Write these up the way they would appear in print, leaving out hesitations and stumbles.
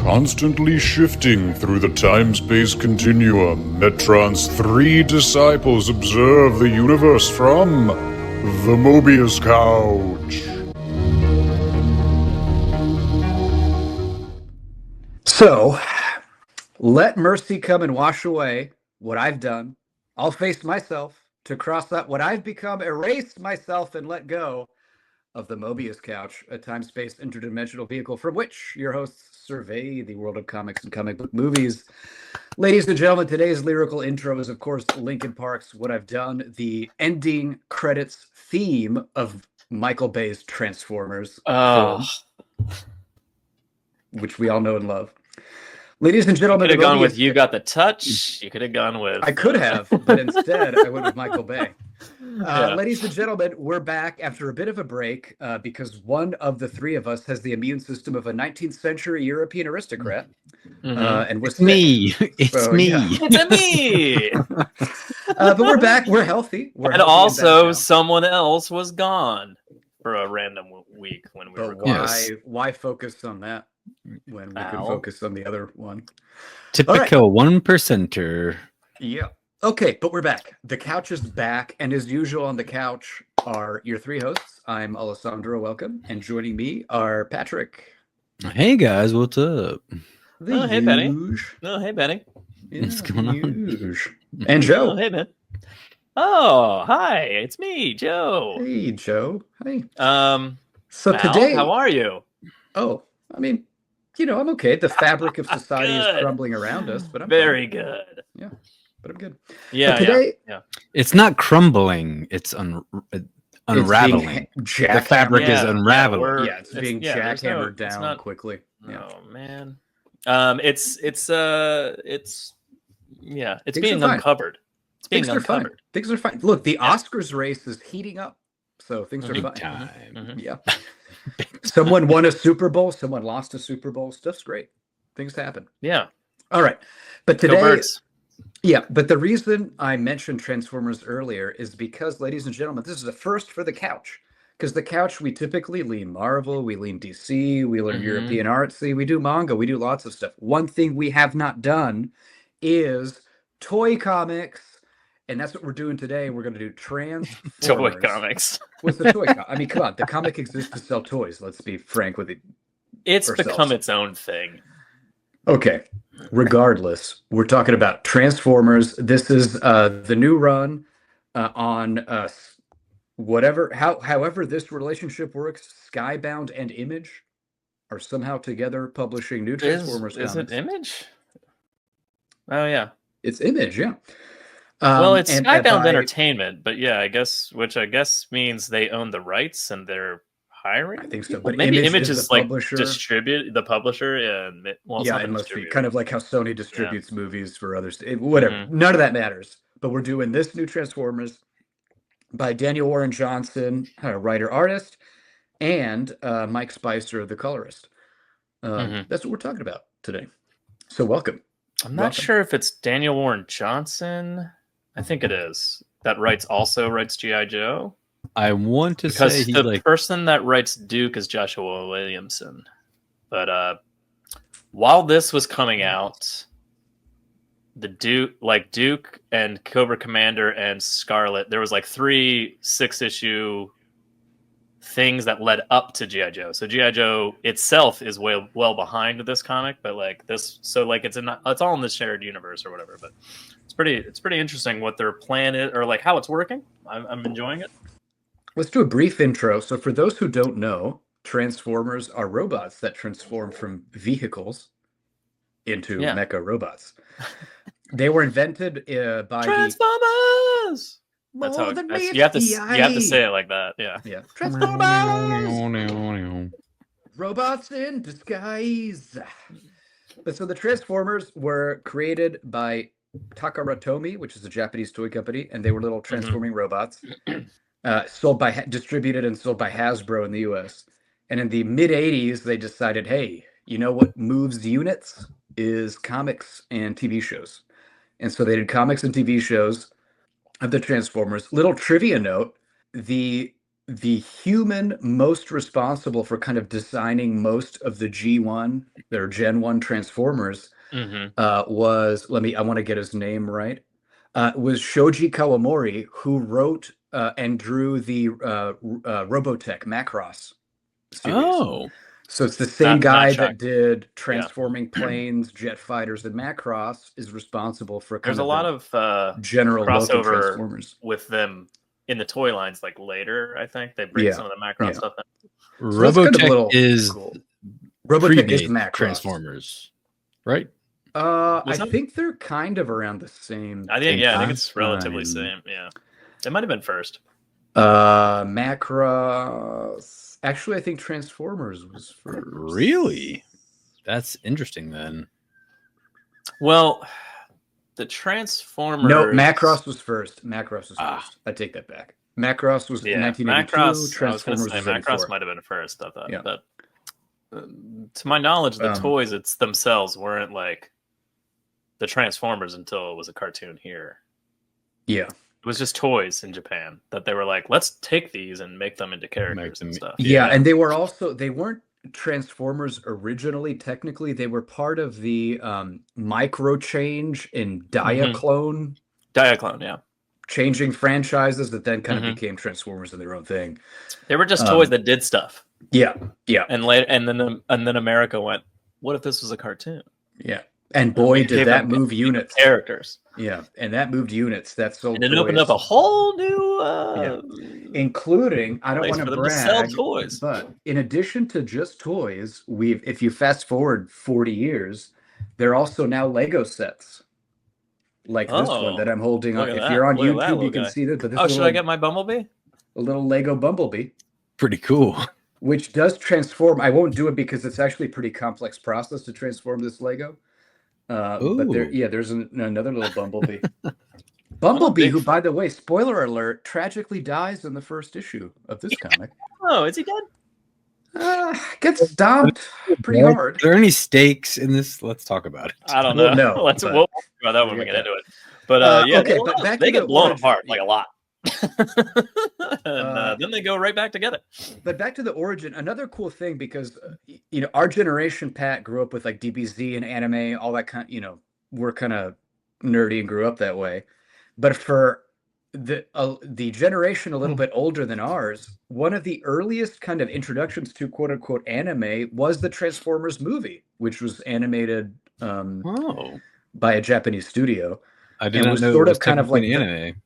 Constantly shifting through the time-space continuum, Metron's three disciples observe the universe from the Mobius couch. So, let mercy come and wash away what I've done. I'll face myself to cross out what I've become, erase myself, and let go of the Mobius couch, a time-space interdimensional vehicle from which your hosts survey the world of comics and comic book movies. Ladies and gentlemen, today's lyrical intro is, of course, Linkin Park's What I've Done, the ending credits theme of Michael Bay's Transformers film, which we all know and love. Ladies and gentlemen, you could have gone with You Got the Touch. You could have gone with... I could have, but instead I went with Michael Bay. Ladies and gentlemen, we're back after a bit of a break because one of the three of us has the immune system of a 19th century European aristocrat. And we're It's me. It's me. Yeah. It's me! But we're back. We're healthy. And also, someone else was gone for a random week when we were gone. Why focus on that when we could focus on the other one? Typical 1%er. Yeah. Okay, but we're back. The couch is back, and as usual on the couch are your three hosts. I'm Alessandro, welcome, and joining me are Patrick. Hey guys, what's up? Hey Benny. Hey Benny. What's going on? And Joe. Hey man. Oh, hi, it's me, Joe. Hey Joe. Hey. So today, how are you? Oh, I mean, I'm okay. The fabric of society is crumbling around us, but I'm very good. Yeah. But I'm good. Yeah. But today, it's not crumbling; it's unraveling. The fabric is unraveling. It's being jackhammered down quickly. Oh man, it's being uncovered. It's being uncovered. Things are fine. Look, the Oscars race is heating up, so things are fine. Time. Yeah. Someone won a Super Bowl. Someone lost a Super Bowl. Stuff's great. Things happen. Yeah. All right. But today. Go Birds. Yeah, but the reason I mentioned Transformers earlier is because, ladies and gentlemen, this is the first for the couch. Because the couch, we typically lean Marvel, we lean DC, we lean European artsy, we do manga, we do lots of stuff. One thing we have not done is toy comics, and that's what we're doing today. We're going to do Transformers. Toy comics. What's the toy comic? I mean, come on, the comic exists to sell toys. Let's be frank with it. It's become its own thing. Okay. Regardless, we're talking about Transformers. This is the new run on however this relationship works. Skybound and Image are somehow together publishing new Transformers comics. Is it Image? Oh yeah, it's Image. Yeah. Well, it's Skybound Entertainment, but yeah, I guess means they own the rights and they're hiring. I think so, but maybe Image is like distribute the publisher. It must be kind of like how Sony distributes movies for others. Whatever, none of that matters. But we're doing this new Transformers by Daniel Warren Johnson, writer artist, and Mike Spicer, the colorist. That's what we're talking about today. So welcome. I'm not sure if it's Daniel Warren Johnson. I think it is. That also writes G.I. Joe. I want to say the person that writes Duke is Joshua Williamson. But while this was coming out, the Duke and Cobra Commander and Scarlet, there was like 3 6-issue things that led up to G.I. Joe. So G.I. Joe itself is well behind this comic, but it's all in the shared universe or whatever. But it's pretty interesting what their plan is, or like how it's working. I'm enjoying it. Let's do a brief intro. So for those who don't know, Transformers are robots that transform from vehicles into mecha robots. They were invented by Transformers. That's how you have to say it like that. Yeah. Transformers. Robots in disguise. But so the Transformers were created by Takara Tomy, which is a Japanese toy company, and they were little transforming robots. Distributed and sold by Hasbro in the US. And in the mid-'80s, they decided, hey, you know what moves units is comics and TV shows. And so they did comics and TV shows of the Transformers. Little trivia note, the the human most responsible for kind of designing most of the G1, their Gen 1 Transformers, was, I want to get his name right, was Shoji Kawamori, who wrote and drew the Robotech Macross series. Oh. So it's the same guy that did Transforming Planes, Jet Fighters, and Macross is responsible for There's a lot of general crossover Transformers with them in the toy lines. Like later, I think they bring some of the Macross stuff in. So Robotech is cool. Robotech is Macross. Transformers, right? I think they're kind of around the same. I think it's relatively same. Yeah, it might have been first. Macross. Actually, I think Transformers was first. Really? That's interesting then. Well, the Transformers. No, Macross was first. First. I take that back. Macross was in 1982. Macross, Transformers was Macross might have been first. I thought. Yeah. But to my knowledge, the toys themselves weren't like the Transformers until it was a cartoon here. Yeah. It was just toys in Japan that they were like, let's take these and make them into characters and stuff. Yeah, and they weren't Transformers originally. Technically, they were part of the micro change in Diaclone. Diaclone, yeah. Changing franchises that then kind of became Transformers in their own thing. They were just toys that did stuff. Yeah. And then America went, what if this was a cartoon? Yeah. And boy, did that move units. Characters. Yeah, and that moved units. That sold. And it opened up a whole new, including, I don't want to brag, sell toys, but in addition to just toys, if you fast forward 40 years, they're also now Lego sets, like this one that I'm holding up. If you're on YouTube, you can see this. But should I get my Bumblebee? A little Lego Bumblebee. Pretty cool. Which does transform. I won't do it because it's actually a pretty complex process to transform this Lego. But there's another little Bumblebee. Bumblebee, who, by the way, spoiler alert, tragically dies in the first issue of this comic. Oh, is he dead? Gets stomped pretty hard. Are there any stakes in this? Let's talk about it. I don't know. No, we'll talk about that when we get into it. But they get blown apart like a lot. And then they go right back together. But back to the origin, another cool thing, because our generation, Pat, grew up with like DBZ and anime, all that kind. We're kind of nerdy and grew up that way. But for the generation a little bit older than ours, one of the earliest kind of introductions to quote unquote anime was the Transformers movie, which was animated by a Japanese studio. I didn't know it was kind of like anime.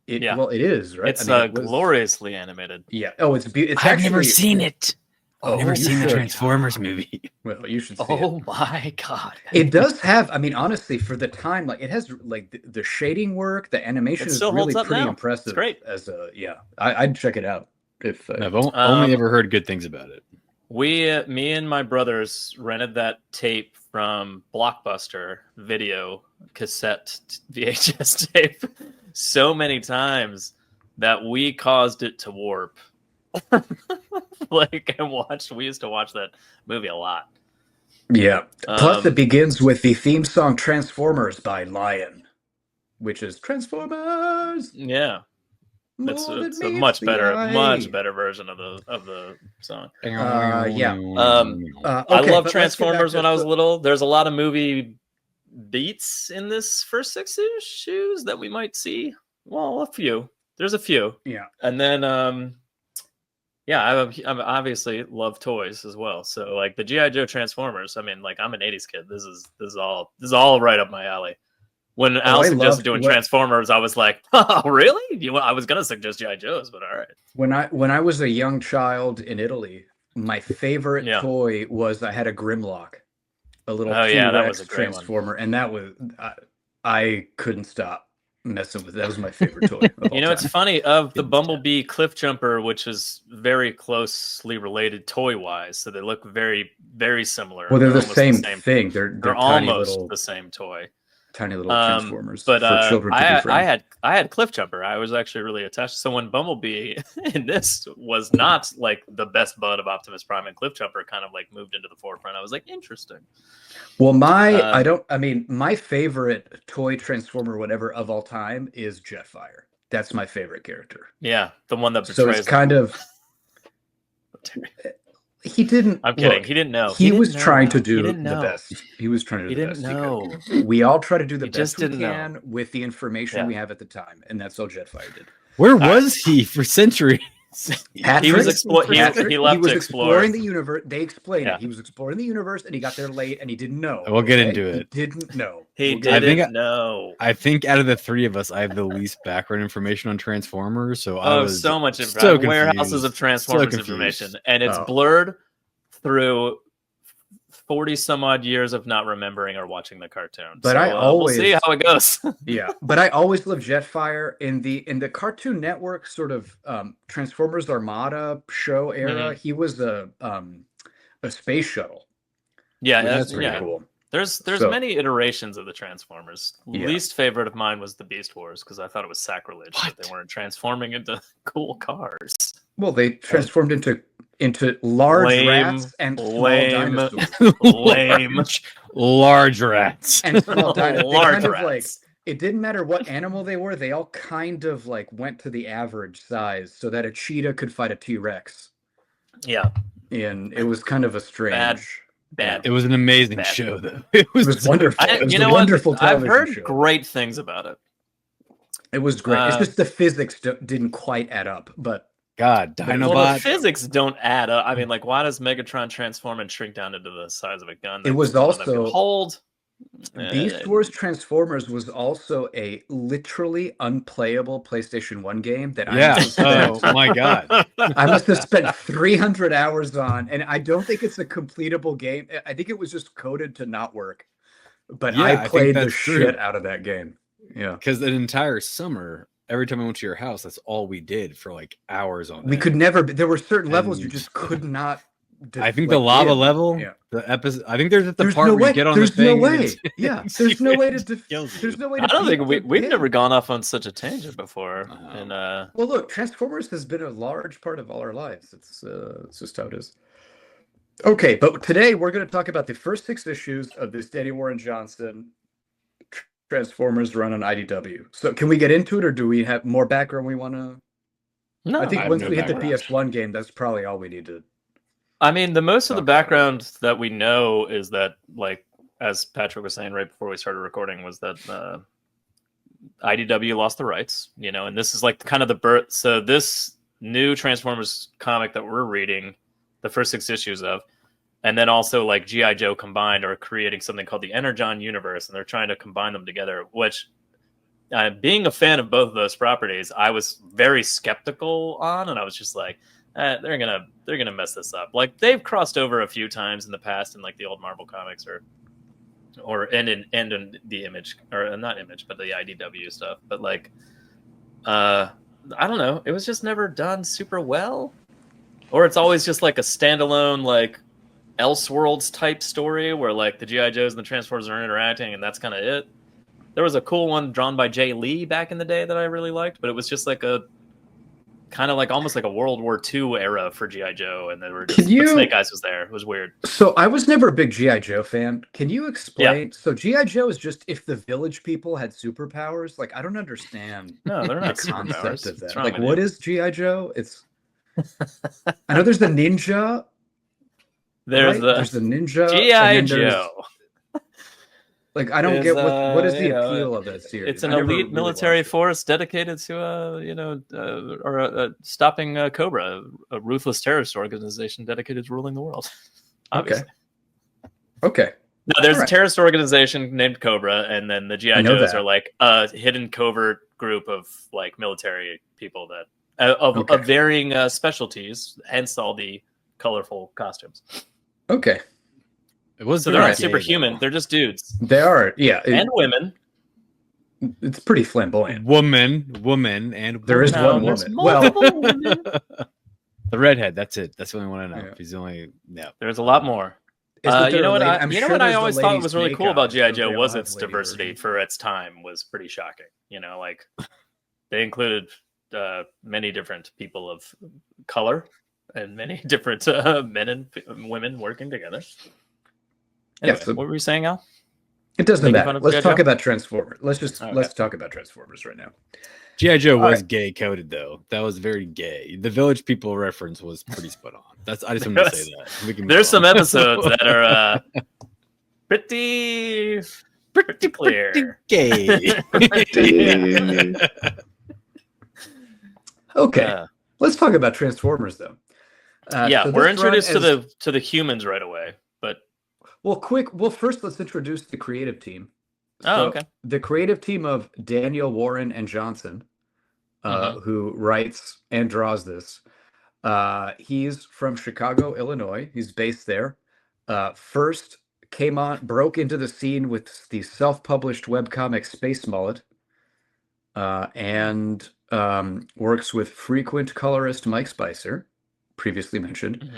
Well, it is, right? It's gloriously animated. Yeah. Oh, it's beautiful. I've never seen it. I've never seen the Transformers movie. Well, you should see it. Oh my god! It does have. I mean, honestly, for the time, like it has, like the shading work, the animation is really pretty impressive. It's great. I'd check it out. If I've only ever heard good things about it. Me and my brothers rented that tape from Blockbuster Video cassette VHS tape so many times that we caused it to warp. We used to watch that movie a lot. Yeah. Plus, it begins with the theme song "Transformers" by Lion, which is Transformers. Yeah. It's a much better version of the song. I love Transformers when I was little. There's a lot of movie beats in this first 6 issues that we might see. Well, a few. There's a few. Yeah. And then I obviously love toys as well. So like the G.I. Joe Transformers, I mean, like I'm an 80s kid. This is all right up my alley. When Al suggested doing Transformers, I was like, "Oh, really? I was gonna suggest G.I. Joes, but all right." When I was a young child in Italy, my favorite toy was I had a Grimlock, a little that was a great Transformer, and that was I couldn't stop messing with it. That was my favorite toy. It's funny, of the Bumblebee Cliff Jumper, which is very closely related toy wise, so they look very, very similar. Well, they're the same thing. They're almost the same toy. Tiny little Transformers but for children to be friends. I had Cliff Jumper. I was actually really attached. So when Bumblebee in this was not like the best bud of Optimus Prime, and Cliff Jumper kind of like moved into the forefront, I was like, interesting. Well, my favorite toy Transformer, whatever, of all time is Jetfire. That's my favorite character. Yeah, the one that betrays. So it's kind of. He didn't. I'm kidding. Look, He didn't know. He was didn't trying know. to do He didn't the know. best. He was trying to do He the didn't best know. he could. We all try to do the He best just we didn't can know. with the information we have at the time, and that's all Jetfire did. Where was he for centuries? Patrick, he was he left to exploring explore. the universe. They explained Yeah. it. He was exploring the universe, and he got there late, and he didn't know. We'll get into it. He didn't know. He We'll get didn't know. I think out of the three of us, I have the least background information on Transformers. So I was so much so information. Warehouses confused. of Transformers So information, and it's Oh. blurred through 40 some odd years of not remembering or watching the cartoon. But so, I always we'll see how it goes. Yeah, but I always loved Jetfire in the Cartoon Network sort of Transformers Armada show era. He was a space shuttle. Yeah, That's pretty cool. There's many iterations of the Transformers. Least favorite of mine was the Beast Wars because I thought it was sacrilege that they weren't transforming into cool cars. Well, they transformed into large rats and small dinosaurs. Lame. Large rats. And small dinosaurs. Large rats. It didn't matter what animal they were. They all kind of like went to the average size so that a cheetah could fight a T-Rex. Yeah. And it was kind of a strange... Bad. It was an amazing show, though. It was wonderful. It was a wonderful television I've heard show. great things about it. It was great. It's just the physics didn't quite add up, but God, Dinobots. Well, the physics don't add up. I mean, like, why does Megatron transform and shrink down into the size of a gun? It was also hold. Beast Wars Transformers was also a literally unplayable PlayStation 1 game that oh my god. I must have spent 300 hours on, and I don't think it's a completable game. I think it was just coded to not work. But I played the shit out of that game. Yeah. Because an entire summer, every time I went to your house, that's all we did for like hours on. We could never. There were certain levels you just could not. I think the lava level, the episode. I think there's at the part where you get on the thing. There's no way. Yeah, there's no way to. There's no way to. I don't think we've never gone off on such a tangent before. And well, look, Transformers has been a large part of all our lives. It's just how it is. Okay, but today we're going to talk about the first 6 issues of this Danny Warren Johnson Transformers run on IDW. So, can we get into it, or do we have more background we want to? No, I think once we hit the PS1 game, that's probably all we need to. I mean, the most of the background that we know is that, like, as Patrick was saying right before we started recording, was that IDW lost the rights, and this is like kind of the birth. So this new Transformers comic that we're reading, the first 6 issues of, and then also like G.I. Joe combined are creating something called the Energon universe, and they're trying to combine them together, which, being a fan of both of those properties, I was very skeptical on, and I was just like, they're gonna mess this up. Like, they've crossed over a few times in the past in like the old Marvel comics or in the Image, or not Image, but the IDW stuff. But like, I don't know, it was just never done super well, or it's always just like a standalone like Elseworlds type story where like the G.I. Joes and the Transformers are interacting, and that's kind of it. There was a cool one drawn by Jay Lee back in the day that I really liked, but it was just like a kind of like almost like a World War II era for G.I. Joe, and then but Snake Eyes was there. It was weird. So I was never a big G.I. Joe fan. Can you explain? Yeah. So G.I. Joe is just if the Village people had superpowers. Like, I don't understand. No, they're not the superpowers. Concept of that. Like, what is G.I. Joe? It's. I know there's the ninja. There's the ninja. G.I. Joe. Like, I don't get what is the appeal of that series. It's an elite military force dedicated to stopping Cobra, a ruthless terrorist organization dedicated to ruling the world. Obviously. Okay. No, there's a terrorist organization named Cobra, and then the G.I. Joes are like a hidden covert group of like military people that of varying specialties, hence all the colorful costumes. Okay. So they're not superhuman. They're just dudes. They are, yeah. And women. It's pretty flamboyant. Woman, and there is one woman. Well, the redhead. That's it. That's what I want to know. Yeah. He's the only. Yeah. There's a lot more. You know what? I always thought was really cool about G.I. Joe was its diversity for its time was pretty shocking. Like they included many different people of color and many different men and women working together. Anyway, what were you saying, Al? It doesn't Making matter. fun of Let's G.I. talk Joe? about Transformers. Okay. Let's talk about Transformers right now. G.I. Joe All was right. gay coded though. That was very gay. The Village People reference was pretty spot on. I just wanted to say that. We can move There's some on. episodes that are pretty clear. Gay. Okay, let's talk about Transformers though. Yeah, so we're this run introduced to the humans right away, but Well, first let's introduce the creative team. okay. The creative team of Daniel, Warren, and Johnson, who writes and draws this. He's from Chicago, Illinois. He's based there. First broke into the scene with the self-published webcomic Space Mullet, and works with frequent colorist Mike Spicer, previously mentioned.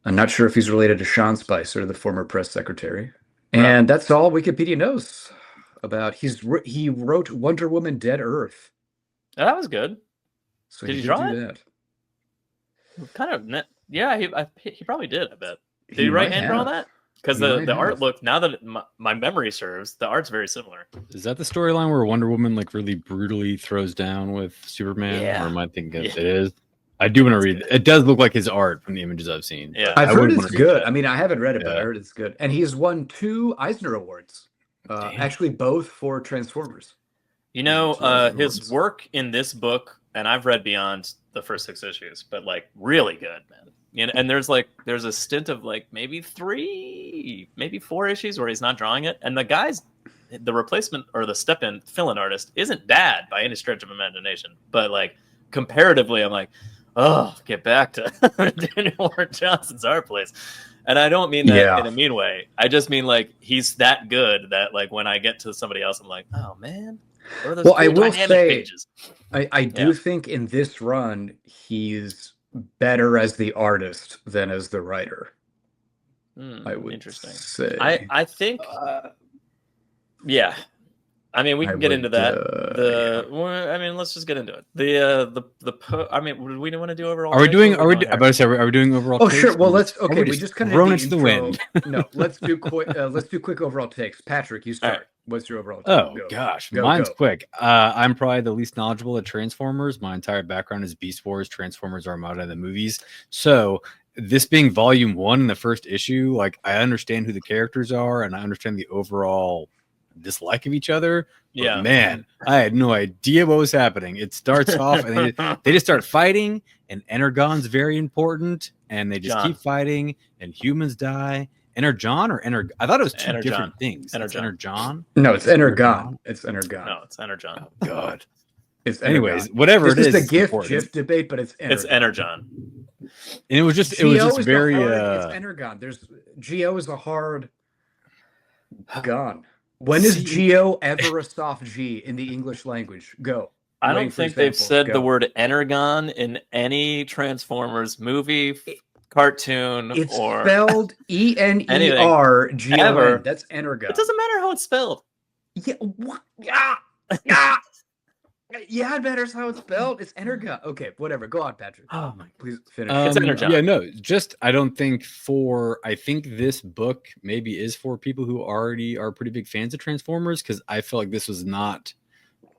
I'm not sure if he's related to Sean Spicer, the former press secretary. And that's all Wikipedia knows about. He wrote Wonder Woman Dead Earth. Oh, that was good. So Did he he draw do it? that. Kind of. Yeah, he probably did. I bet. Did He he write might and draw have. that? Because He might the art have. look, now that my memory serves, the art's very similar. Is that the storyline where Wonder Woman like really brutally throws down with Superman? Yeah. Or am I thinking it is? I do want to read. It does look like his art from the images I've seen. Yeah. I've I heard would it's wanna read good. that. I mean, I haven't read it, but I Yeah. heard it's good. And he's won 2 Eisner Awards. Actually, both for Transformers. You know, That's his work in this book, and I've read beyond the first 6 issues, but like really good, man. You know, and there's a stint of like maybe 3, maybe 4 issues where he's not drawing it, and the replacement or the step-in fill-in artist isn't bad by any stretch of imagination, but like comparatively, I'm like, oh, get back to Daniel Warren Johnson's art place. And I don't mean that in a mean way. I just mean like he's that good that like when I get to somebody else, I'm like, oh man. What are those Well, I cool will dynamic say, pages? I do think in this run, he's better as the artist than as the writer. I would say. I think, yeah. I mean, we can get into that. I mean, let's just get into it. I mean, do we want to do overall? Are we doing? Are we doing overall? Oh, takes? sure. Well, Or we just kind of thrown into the wind. No, let's do quick overall takes. Patrick, you start. Right. What's your overall take? Oh gosh, mine's quick. I'm probably the least knowledgeable at Transformers. My entire background is Beast Wars, Transformers, Armada, and the movies. So this being volume 1 in the first issue, like I understand who the characters are and I understand the overall dislike of each other. But man, I had no idea what was happening. It starts off and they just start fighting, and Energon's very important, and they just keep fighting, and humans die. Energon or Energon? I thought it was 2 different things. Energon? No, it's Energon. It's Energon. No, it's Energon. Oh God. It's anyways, whatever this it is. This is the GIF debate, but it's Energon. It's Energon. And it was just very it's Energon. Geo is a hard gun. When is Geo ever a soft G in the English language? Go. I don't think they've said the word Energon in any Transformers movie, cartoon, it's or spelled ENERGON. That's Energon. It doesn't matter how it's spelled. Yeah, what? Yeah, it matters how it's spelled. It's Energon. Okay, whatever. Go on, Patrick. Oh my! Please finish. It's Energon. Yeah, no, I think this book maybe is for people who already are pretty big fans of Transformers, because I feel like this was not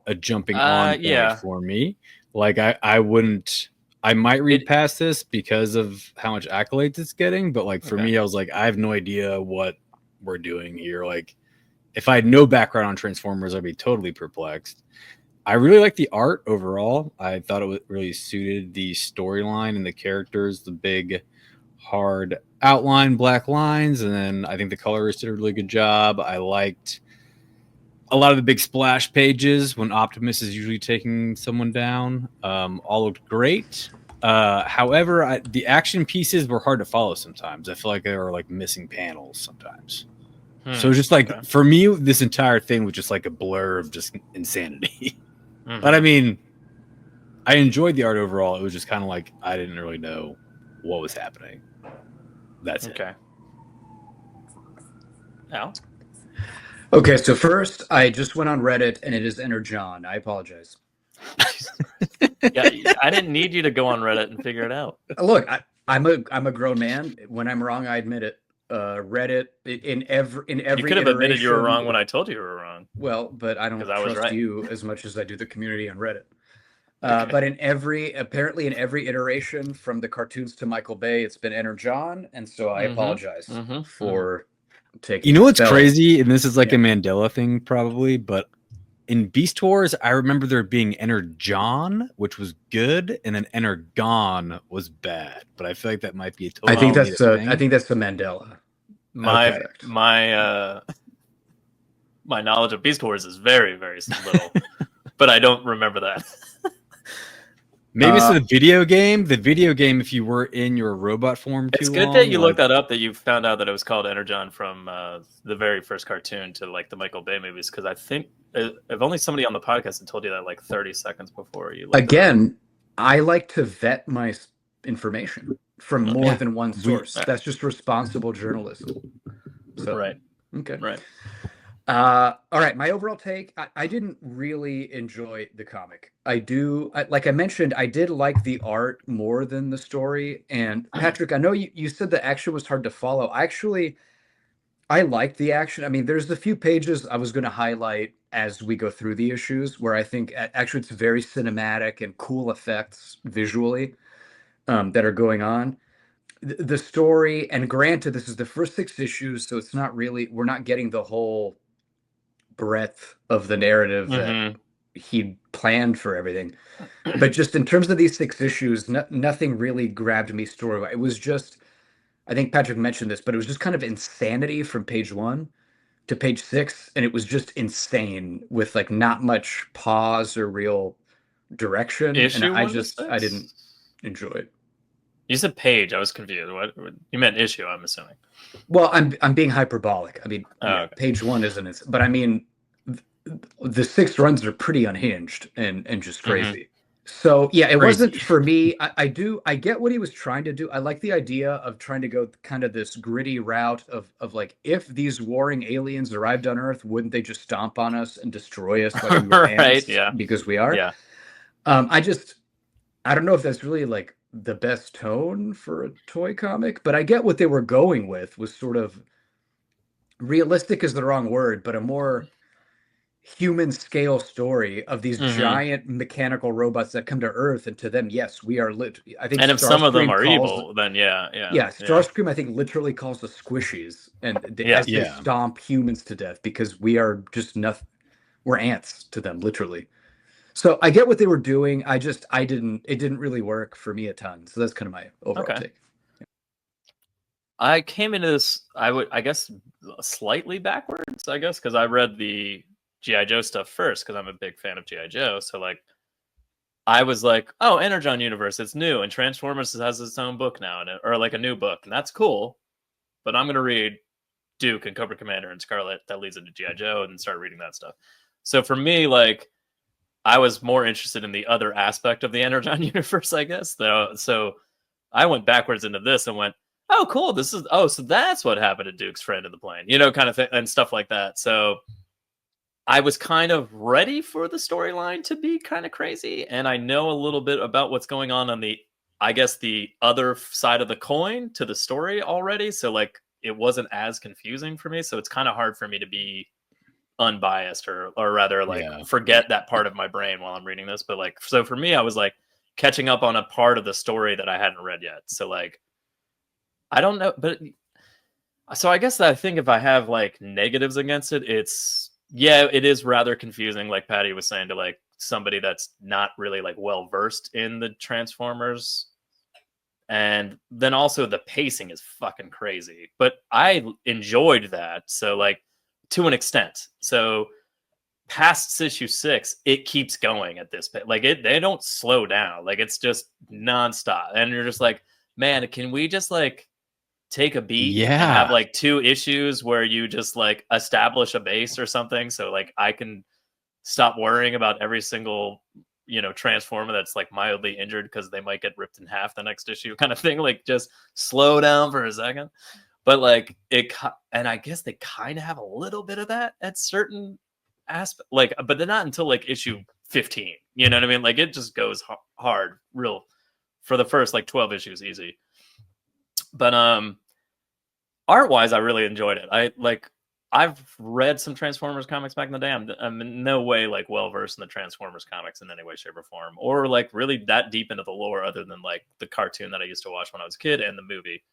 a jumping on point for me. Like I might read past this because of how much accolades it's getting, but like for me, I was like, I have no idea what we're doing here. Like if I had no background on Transformers, I'd be totally perplexed. I really like the art overall. I thought it really suited the storyline and the characters, the big, hard outline, black lines. And then I think the colorist did a really good job. I liked a lot of the big splash pages when Optimus is usually taking someone down. All looked great. However, the action pieces were hard to follow sometimes. I feel like they were like missing panels sometimes. So just like, for me, this entire thing was just like a blur of just insanity. But I mean, I enjoyed the art overall. It was just kind of like I didn't really know what was happening. That's it. Al? Okay, so first, I just went on Reddit, and it is Energon. I apologize. Yeah, I didn't need you to go on Reddit and figure it out. Look, I'm a grown man. When I'm wrong, I admit it. Reddit in every You could have admitted you were iteration. wrong when I told you were wrong. Well, but I don't 'Cause I was trust right. you as much as I do the community on Reddit. Okay. But apparently in every iteration from the cartoons to Michael Bay, it's been Energon, and so I apologize for taking. You know what's Bell. crazy, and this is like a Mandela thing probably, but in Beast Wars, I remember there being Energon, which was good, and then Energon was bad. But I feel like that might be a totally. I think that's the Mandela. My knowledge of Beast Wars is very, very little, but I don't remember that. Maybe it's the video game. The video game, if you were in your robot form too It's good long, that you looked that up, that you found out that it was called Energon from the very first cartoon to like the Michael Bay movies, because I think if only somebody on the podcast had told you that like 30 seconds before you looked Again, I like to vet my information from more than one source. That's just responsible journalism. So, right. Okay. Right. All right. My overall take, I didn't really enjoy the comic. Like I mentioned, I did like the art more than the story. And Patrick, I know you said the action was hard to follow. I liked the action. I mean, there's a few pages I was going to highlight as we go through the issues where I think actually it's very cinematic and cool effects visually that are going on. The story, and granted, this is the first 6 issues, so it's not really, we're not getting the whole breadth of the narrative that he planned for everything. But just in terms of these 6 issues, nothing really grabbed me story-wise. It was just, I think Patrick mentioned this, but it was just kind of insanity from page 1 to page 6, and it was just insane with like not much pause or real direction. Issue and I didn't enjoy it. You said page. I was confused. What you meant issue? I'm assuming. Well, I'm being hyperbolic. I mean, okay. Page 1 isn't, but I mean, the 6 runs are pretty unhinged and just crazy. So yeah, it wasn't for me. I get what he was trying to do. I like the idea of trying to go kind of this gritty route of like, if these warring aliens arrived on Earth, wouldn't they just stomp on us and destroy us like we were ants? Right, yeah. Because we are. Yeah. I don't know if that's really like the best tone for a toy comic, but I get what they were going with, was sort of realistic is the wrong word, but a more human scale story of these giant mechanical robots that come to Earth, and to them, yes, we are lit. I think, and if some of them are evil, then yeah. Starscream, I think, literally calls us squishies, and they stomp humans to death because we are just nothing. We're ants to them, literally. So I get what they were doing. It didn't really work for me a ton. So that's kind of my overall take. Yeah. I came into this, I guess, slightly backwards, because I read the G.I. Joe stuff first, because I'm a big fan of G.I. Joe. So like, I was like, oh, Energon universe, it's new, and Transformers has its own book now, or like a new book, and that's cool. But I'm gonna read Duke and Cobra Commander and Scarlet that leads into G.I. Joe, and start reading that stuff. So for me, like, I was more interested in the other aspect of the Energon universe, I guess. So I went backwards into this and went, oh, cool. So that's what happened to Duke's friend in the plane, kind of thing, and stuff like that. So I was kind of ready for the storyline to be kind of crazy. And I know a little bit about what's going on the other side of the coin to the story already. So like, it wasn't as confusing for me. So it's kind of hard for me to be unbiased or rather like forget that part of my brain while I'm reading this. But like, so for me, I was like catching up on a part of the story that I hadn't read yet. So like, I don't know, but so I guess that I think if I have like negatives against it, it is rather confusing. Like Patty was saying, to like somebody that's not really like well versed in the Transformers. And then also the pacing is fucking crazy, but I enjoyed that. So like, to an extent. So past issue 6, it keeps going at this pace. Like they don't slow down. Like it's just nonstop. And you're just like, man, can we just like take a beat and have like 2 issues where you just like establish a base or something? So like I can stop worrying about every single, Transformer that's like mildly injured because they might get ripped in half the next issue kind of thing. Like just slow down for a second. But like and I guess they kind of have a little bit of that at certain aspects, like, but they're not until like issue 15. You know what I mean? Like it just goes hard, real, for the first like 12 issues, easy. But art-wise, I really enjoyed it. I've read some Transformers comics back in the day. I'm in no way like well versed in the Transformers comics in any way, shape, or form, or like really that deep into the lore, other than like the cartoon that I used to watch when I was a kid and the movie.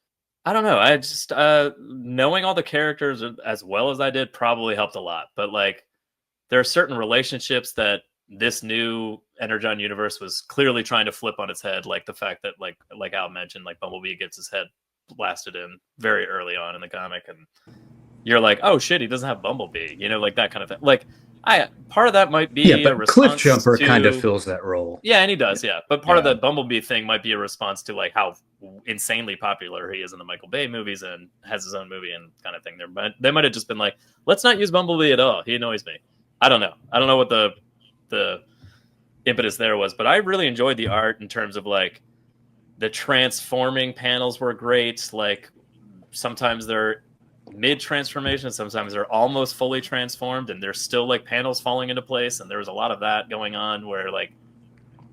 I don't know. I just knowing all the characters as well as I did probably helped a lot. But like, there are certain relationships that this new Energon universe was clearly trying to flip on its head, like the fact that like Al mentioned, like Bumblebee gets his head blasted in very early on in the comic, and you're like, oh shit, he doesn't have Bumblebee, like that kind of thing. Like, part of that might be but a response Cliffjumper to... kind of fills that role. Yeah, and he does, yeah. But part of the Bumblebee thing might be a response to like how insanely popular he is in the Michael Bay movies and has his own movie and kind of thing. They might have just been like, let's not use Bumblebee at all. He annoys me. I don't know. I don't know what the impetus there was, but I really enjoyed the art in terms of like the transforming panels were great. Like sometimes they're mid-transformation, sometimes they're almost fully transformed, and there's still like panels falling into place, and there was a lot of that going on where like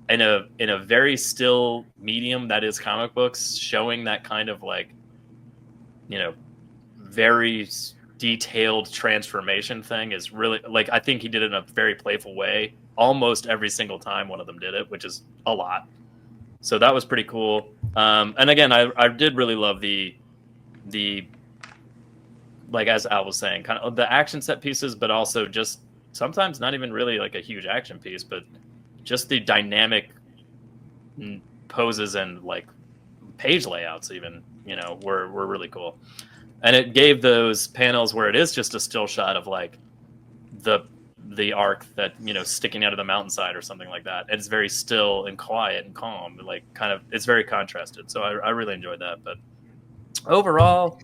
in a very still medium that is comic books, showing that kind of like very detailed transformation thing is really like, I think he did it in a very playful way almost every single time one of them did it, which is a lot. So that was pretty cool. And again, I did really love the like, as Al was saying, kind of the action set pieces, but also just sometimes not even really like a huge action piece, but just the dynamic poses and like page layouts even, were really cool. And it gave those panels where it is just a still shot of like the arc that, sticking out of the mountainside or something like that. It's very still and quiet and calm, like kind of, it's very contrasted. So I really enjoyed that. But overall,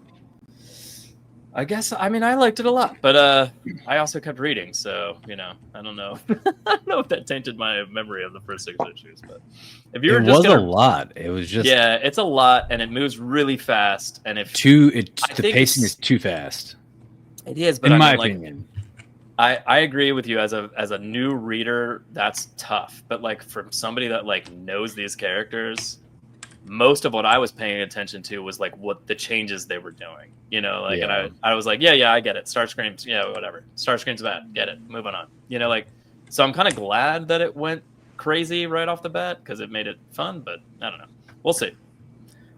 I guess, I liked it a lot, but I also kept reading, so I don't know. I don't know if that tainted my memory of the first 6 issues, but if you were just a lot. It was just it's a lot, and it moves really fast, and if the pacing is too fast. It is, but in my opinion, I agree with you. As a new reader, that's tough. But like from somebody that like knows these characters, most of what I was paying attention to was like what the changes they were doing, and I was like, yeah, I get it. Starscream's, whatever. Starscream's bad. Get it. Moving on. So I'm kind of glad that it went crazy right off the bat because it made it fun, but I don't know. We'll see.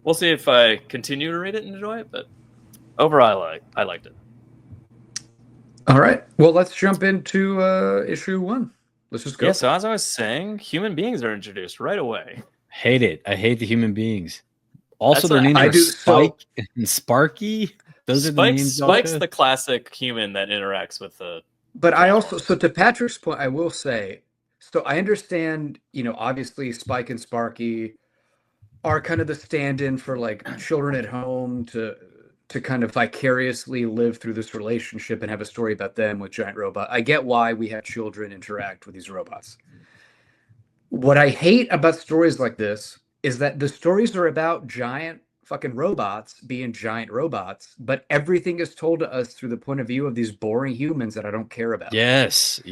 We'll see if I continue to read it and enjoy it, but overall, I liked it. All right. Well, let's jump into issue 1. Let's just go. Yeah, so as I was saying, human beings are introduced right away. Hate it. I hate the human beings. Also, their names are Spike and Sparky. Those are the names. Spike's the classic human that interacts with the... But I also, so to Patrick's point, I will say, so I understand, obviously Spike and Sparky are kind of the stand-in for like children at home to kind of vicariously live through this relationship and have a story about them with giant robot. I get why we have children interact with these robots. What I hate about stories like this is that the stories are about giant fucking robots being giant robots, but everything is told to us through the point of view of these boring humans that I don't care about. Yes.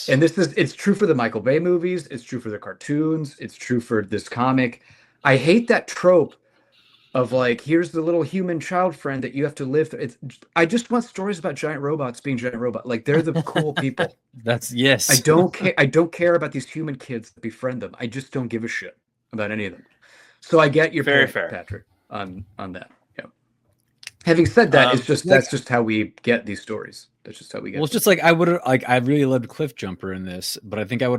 And it's true for the Michael Bay movies. It's true for the cartoons. It's true for this comic. I hate that trope of like, here's the little human child friend that you have to live through. I just want stories about giant robots being giant robots. Like, they're the cool people. Yes. I don't care about these human kids that befriend them. I just don't give a shit about any of them. So I get your point, Patrick, on that. Yeah. Having said that, that's just how we get these stories. That's just how we get. Well, it's just like I really loved Cliffjumper in this, but I think I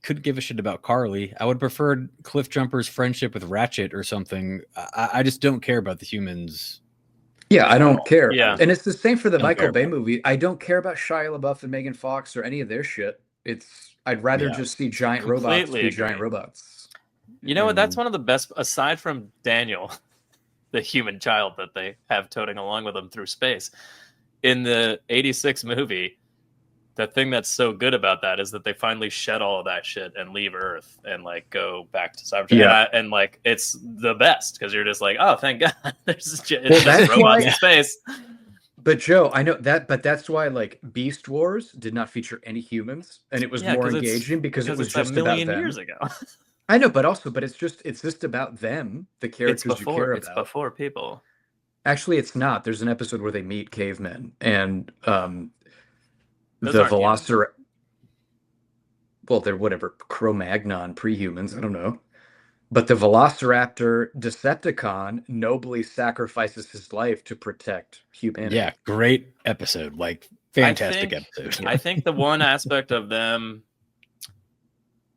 couldn't give a shit about Carly. I would prefer Cliffjumper's friendship with Ratchet or something. I just don't care about the humans. Yeah, I don't care. Yeah. And it's the same for the Michael Bay movie. I don't care about Shia LaBeouf and Megan Fox or any of their shit. I'd rather just see giant robots be giant robots. You know what? That's one of the best, aside from Daniel, the human child that they have toting along with them through space. In the 86 movie, the thing that's so good about that is that they finally shed all of that shit and leave Earth and like go back to Cybertron. Yeah. And like, it's the best because you're just like, oh, thank God, there's just robots in space. But Joe, I know that, but that's why like Beast Wars did not feature any humans, and it was more engaging because it was just about them. Years ago. I know, but it's just about them, the characters you care about. It's before people. Actually, it's not. There's an episode where they meet cavemen, and Those the aren't humans. Velociraptor. Well, they're whatever Cro-Magnon prehumans. I don't know. But the Velociraptor Decepticon nobly sacrifices his life to protect humanity. Yeah, great episode. Like, fantastic episode. I think the one aspect of them,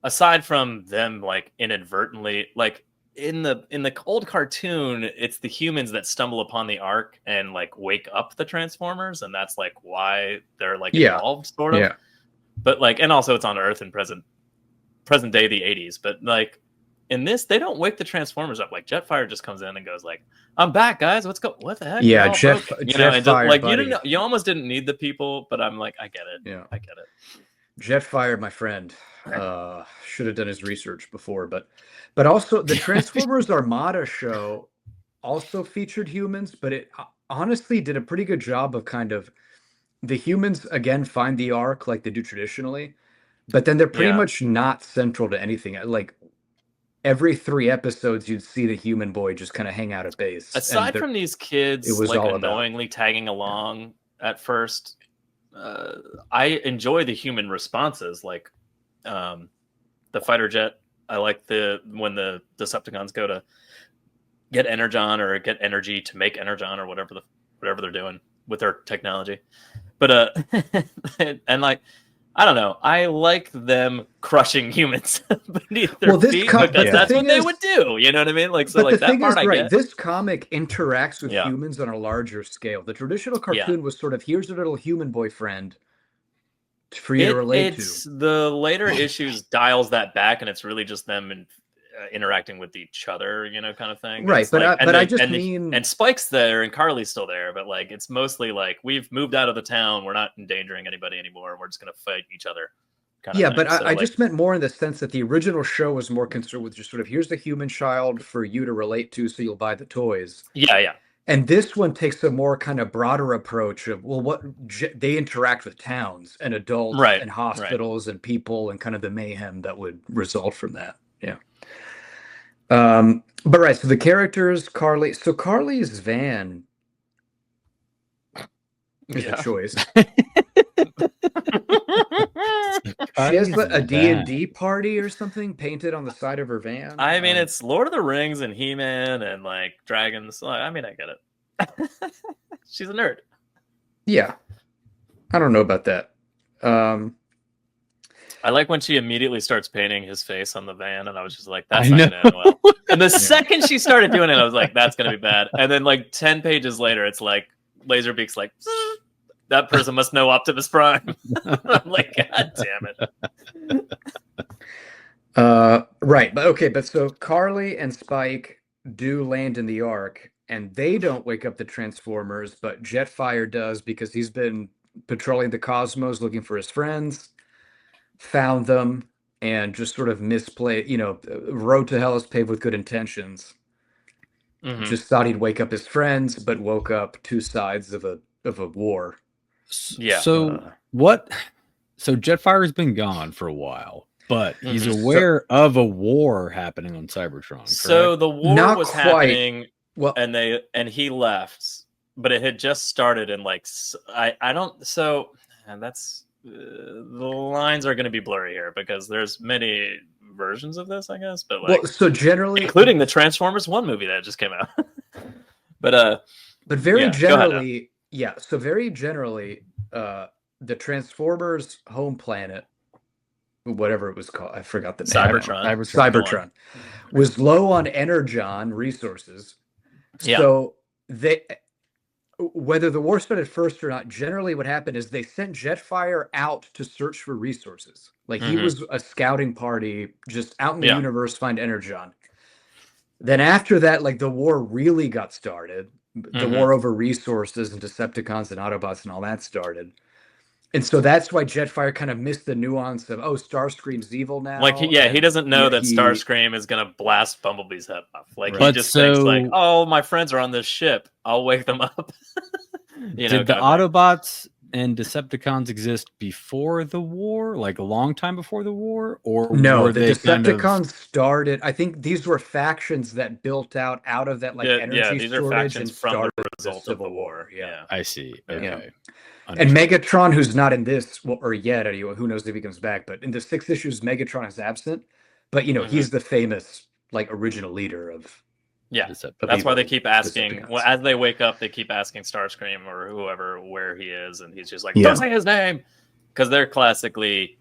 aside from them like inadvertently, like in the old cartoon, it's the humans that stumble upon the Ark and like wake up the Transformers, and that's like why they're like involved, sort of. Yeah. But like, and also it's on Earth in present day, the 80s. But like in this, they don't wake the Transformers up. Like Jetfire just comes in and goes like, "I'm back, guys. What the heck?" Yeah, and Jetfire, like buddy. you almost didn't need the people, but I'm like, I get it. Yeah, I get it. Jetfire, my friend, should have done his research before, but also the Transformers Armada show also featured humans, but it honestly did a pretty good job of kind of the humans again find the Ark like they do traditionally, but then they're pretty much not central to anything. Like every 3 episodes, you'd see the human boy just kind of hang out at base. Aside from these kids, it was like all annoyingly tagging along at first. I enjoy the human responses, like the fighter jet. I like when the Decepticons go to get Energon or get energy to make Energon or whatever they're doing with their technology. But and like, I don't know, I like them crushing humans beneath their feet because that's what they would do. You know what I mean? Like, so like that part I get. This comic interacts with humans on a larger scale. The traditional cartoon was sort of, here's a little human boyfriend for you to relate to. The later issues dials that back, and it's really just them interacting with each other, you know, kind of thing. Right, but like, and Spike's there and Carly's still there, but like it's mostly like we've moved out of the town, we're not endangering anybody anymore, we're just gonna fight each other. But I just meant more in the sense that the original show was more concerned with just sort of, here's the human child for you to relate to, so you'll buy the toys. Yeah. And this one takes a more kind of broader approach of, well, what they interact with towns and adults and hospitals and people and kind of the mayhem that would result from that. Yeah. But so the characters, Carly. So Carly's van is a choice. She has a D&D party or something painted on the side of her van. I mean, it's Lord of the Rings and He-Man and like dragons. I mean, I get it. She's a nerd. Yeah. I don't know about that. I like when she immediately starts painting his face on the van, and I was just like, that's not going to end well. And the second she started doing it, I was like, that's going to be bad. And then like 10 pages later, it's like, Laserbeak's like, that person must know Optimus Prime. I'm like, God damn it. Right. But so Carly and Spike do land in the Ark, and they don't wake up the Transformers, but Jetfire does, because he's been patrolling the cosmos looking for his friends. Found them and just sort of misplayed, road to hell is paved with good intentions. Mm-hmm. Just thought he'd wake up his friends, but woke up 2 sides of a war. Yeah. So what? So Jetfire's been gone for a while, but he's aware of a war happening on Cybertron. Correct? So the war was happening, and he left, but it had just started, and like that's. The lines are going to be blurry here because there's many versions of this, I guess. But like, so generally, including the Transformers 1 movie that just came out. but very generally, So very generally, the Transformers home planet, whatever it was called, I forgot the name. Cybertron was low on energon resources. Yeah. So whether the war started first or not, generally what happened is they sent Jetfire out to search for resources. Like he was a scouting party just out in the universe, find Energon. Then after that, like the war really got started. The war over resources and Decepticons and Autobots and all that started. And so that's why Jetfire kind of missed the nuance of, Starscream's evil now. Like, he doesn't know that Starscream is going to blast Bumblebee's head off. Like, he just thinks like, oh, my friends are on this ship. I'll wake them up. Did the Autobots and Decepticons exist before the war, like a long time before the war, or no? were The they Decepticons started. I think these were factions that built out of that energy these storage are factions and from started the result Civil of the war. Yeah, I see. Okay. Yeah. And Megatron, who's not in this, or yet anyway, who knows if he comes back? But in the 6 issues, Megatron is absent. But he's the famous original leader of. Yeah, that's why they keep asking. Well, as they wake up, they keep asking Starscream or whoever where he is, and he's just like, "Don't say his name," because they're classically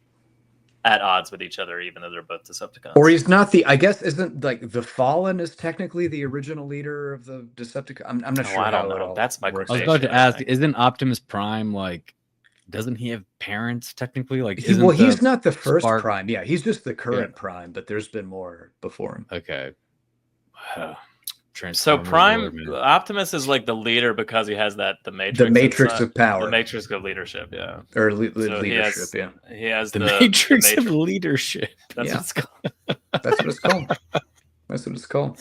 at odds with each other, even though they're both Decepticons. Or he's not I guess isn't the Fallen is technically the original leader of the Decepticons. I'm not sure. I don't know. That's my. I was about to ask: isn't Optimus Prime doesn't he have parents technically? He's not the first Prime. Yeah, he's just the current Prime, but there's been more before him. Okay. So Optimus is the leader because he has the Matrix. The Matrix of power. The Matrix of leadership, yeah. Or leadership, He has the Matrix of leadership. That's what it's called. That's what it's called. That's what it's called.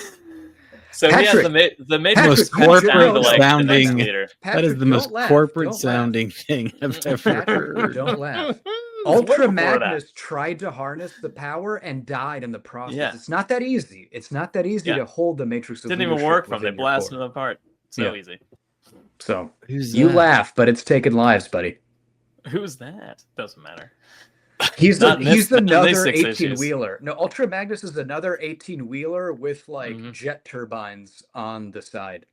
So Patrick, he has the Matrix most corporate sounding. Patrick, that is the most corporate sounding thing I've ever heard. Don't laugh. Ultra Magnus tried to harness the power and died in the process. Yeah. It's not that easy. It's not that easy to hold the Matrix of Didn't even work from. They blasted it apart. So easy. So you laugh, but it's taking lives, buddy. Who's that? Doesn't matter. He's another 18-wheeler. No, Ultra Magnus is another 18-wheeler with jet turbines on the side.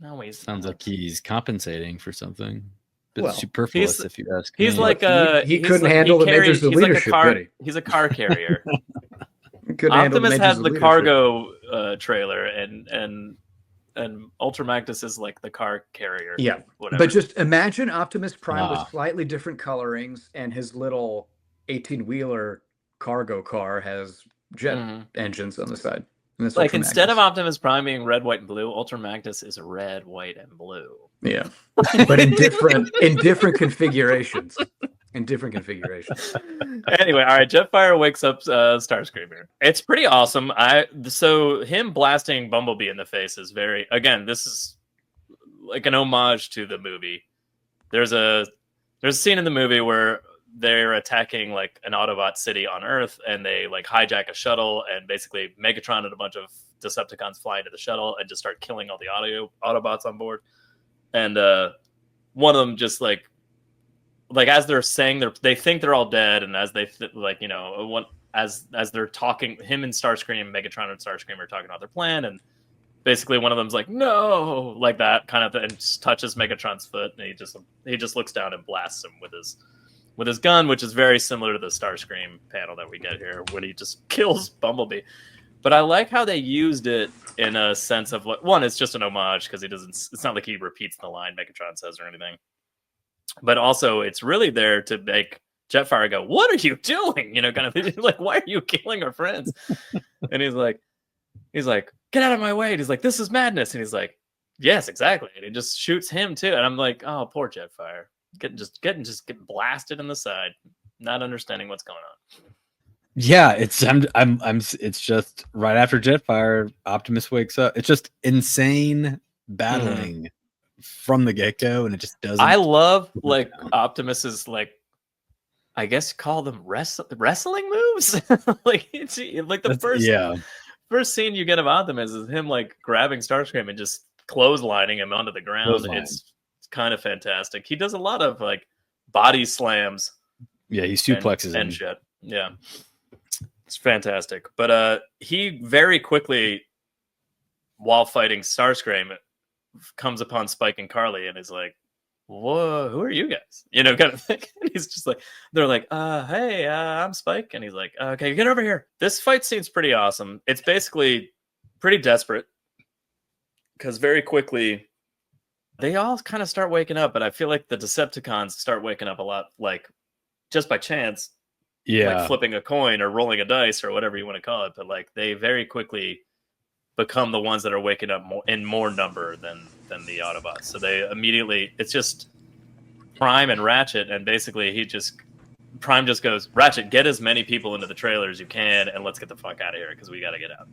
No, sounds like he's compensating for something. Bit superfluous, if you ask me. He's he couldn't handle the Matrix of leadership. He's a car carrier. Optimus has the cargo trailer, and Ultra Magnus is the car carrier. Yeah, whatever. But just imagine Optimus Prime with slightly different colorings, and his little 18-wheeler cargo car has jet engines on the side. Instead of Optimus Prime being red, white, and blue, Ultra Magnus is red, white, and blue. Yeah, but in different configurations. Anyway, all right. Jetfire wakes up Starscream here. It's pretty awesome. So him blasting Bumblebee in the face is very. Again, this is an homage to the movie. There's a scene in the movie where they're attacking an Autobot city on Earth, and they hijack a shuttle, and basically Megatron and a bunch of Decepticons fly into the shuttle and just start killing all the Autobots on board. And one of them just as they're saying they think they're all dead, and as they as they're talking, him and Starscream, Megatron and Starscream are talking about their plan, and basically one of them's no, that kind of thing, and just touches Megatron's foot, and he just looks down and blasts him with his gun, which is very similar to the Starscream panel that we get here when he just kills Bumblebee. But I like how they used it in a sense of one, it's just an homage because it's not like he repeats the line Megatron says or anything. But also it's really there to make Jetfire go, "What are you doing?" Kind of why are you killing our friends? And he's like, "Get out of my way." And he's like, "This is madness." And he's like, "Yes, exactly." And he just shoots him too. And I'm like, "Oh, poor Jetfire. Getting blasted in the side, not understanding what's going on." Yeah, it's it's just right after Jetfire, Optimus wakes up. It's just insane battling from the get-go, and it just doesn't. I love Optimus's I guess call them wrestling moves. It's the first scene you get of Optimus is him grabbing Starscream and just clotheslining him onto the ground. It's kind of fantastic. He does a lot of body slams. Yeah, he suplexes and shit. Yeah. It's fantastic. But he very quickly, while fighting Starscream, comes upon Spike and Carly and is like, "Whoa, who are you guys?" Kind of thing. And he's just they're like, "Hey, I'm Spike." And he's like, "Okay, get over here." This fight scene's pretty awesome. It's basically pretty desperate because very quickly they all kind of start waking up, but I feel like the Decepticons start waking up a lot, just by chance. Yeah, flipping a coin or rolling a dice or whatever you want to call it, but they very quickly become the ones that are waking up in more number than the Autobots. So they immediately, it's just Prime and Ratchet, and basically Prime just goes, "Ratchet, get as many people into the trailer as you can, and let's get the fuck out of here because we got to get out."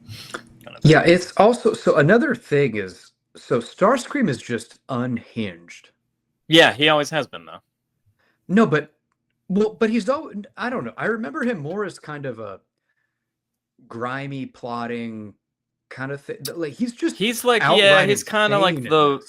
Yeah, it's also another thing is Starscream is just unhinged. Yeah, he always has been though. No, but he's always, I don't know. I remember him more as kind of a grimy, plotting kind of thing. Like he's like, yeah, he's kind of like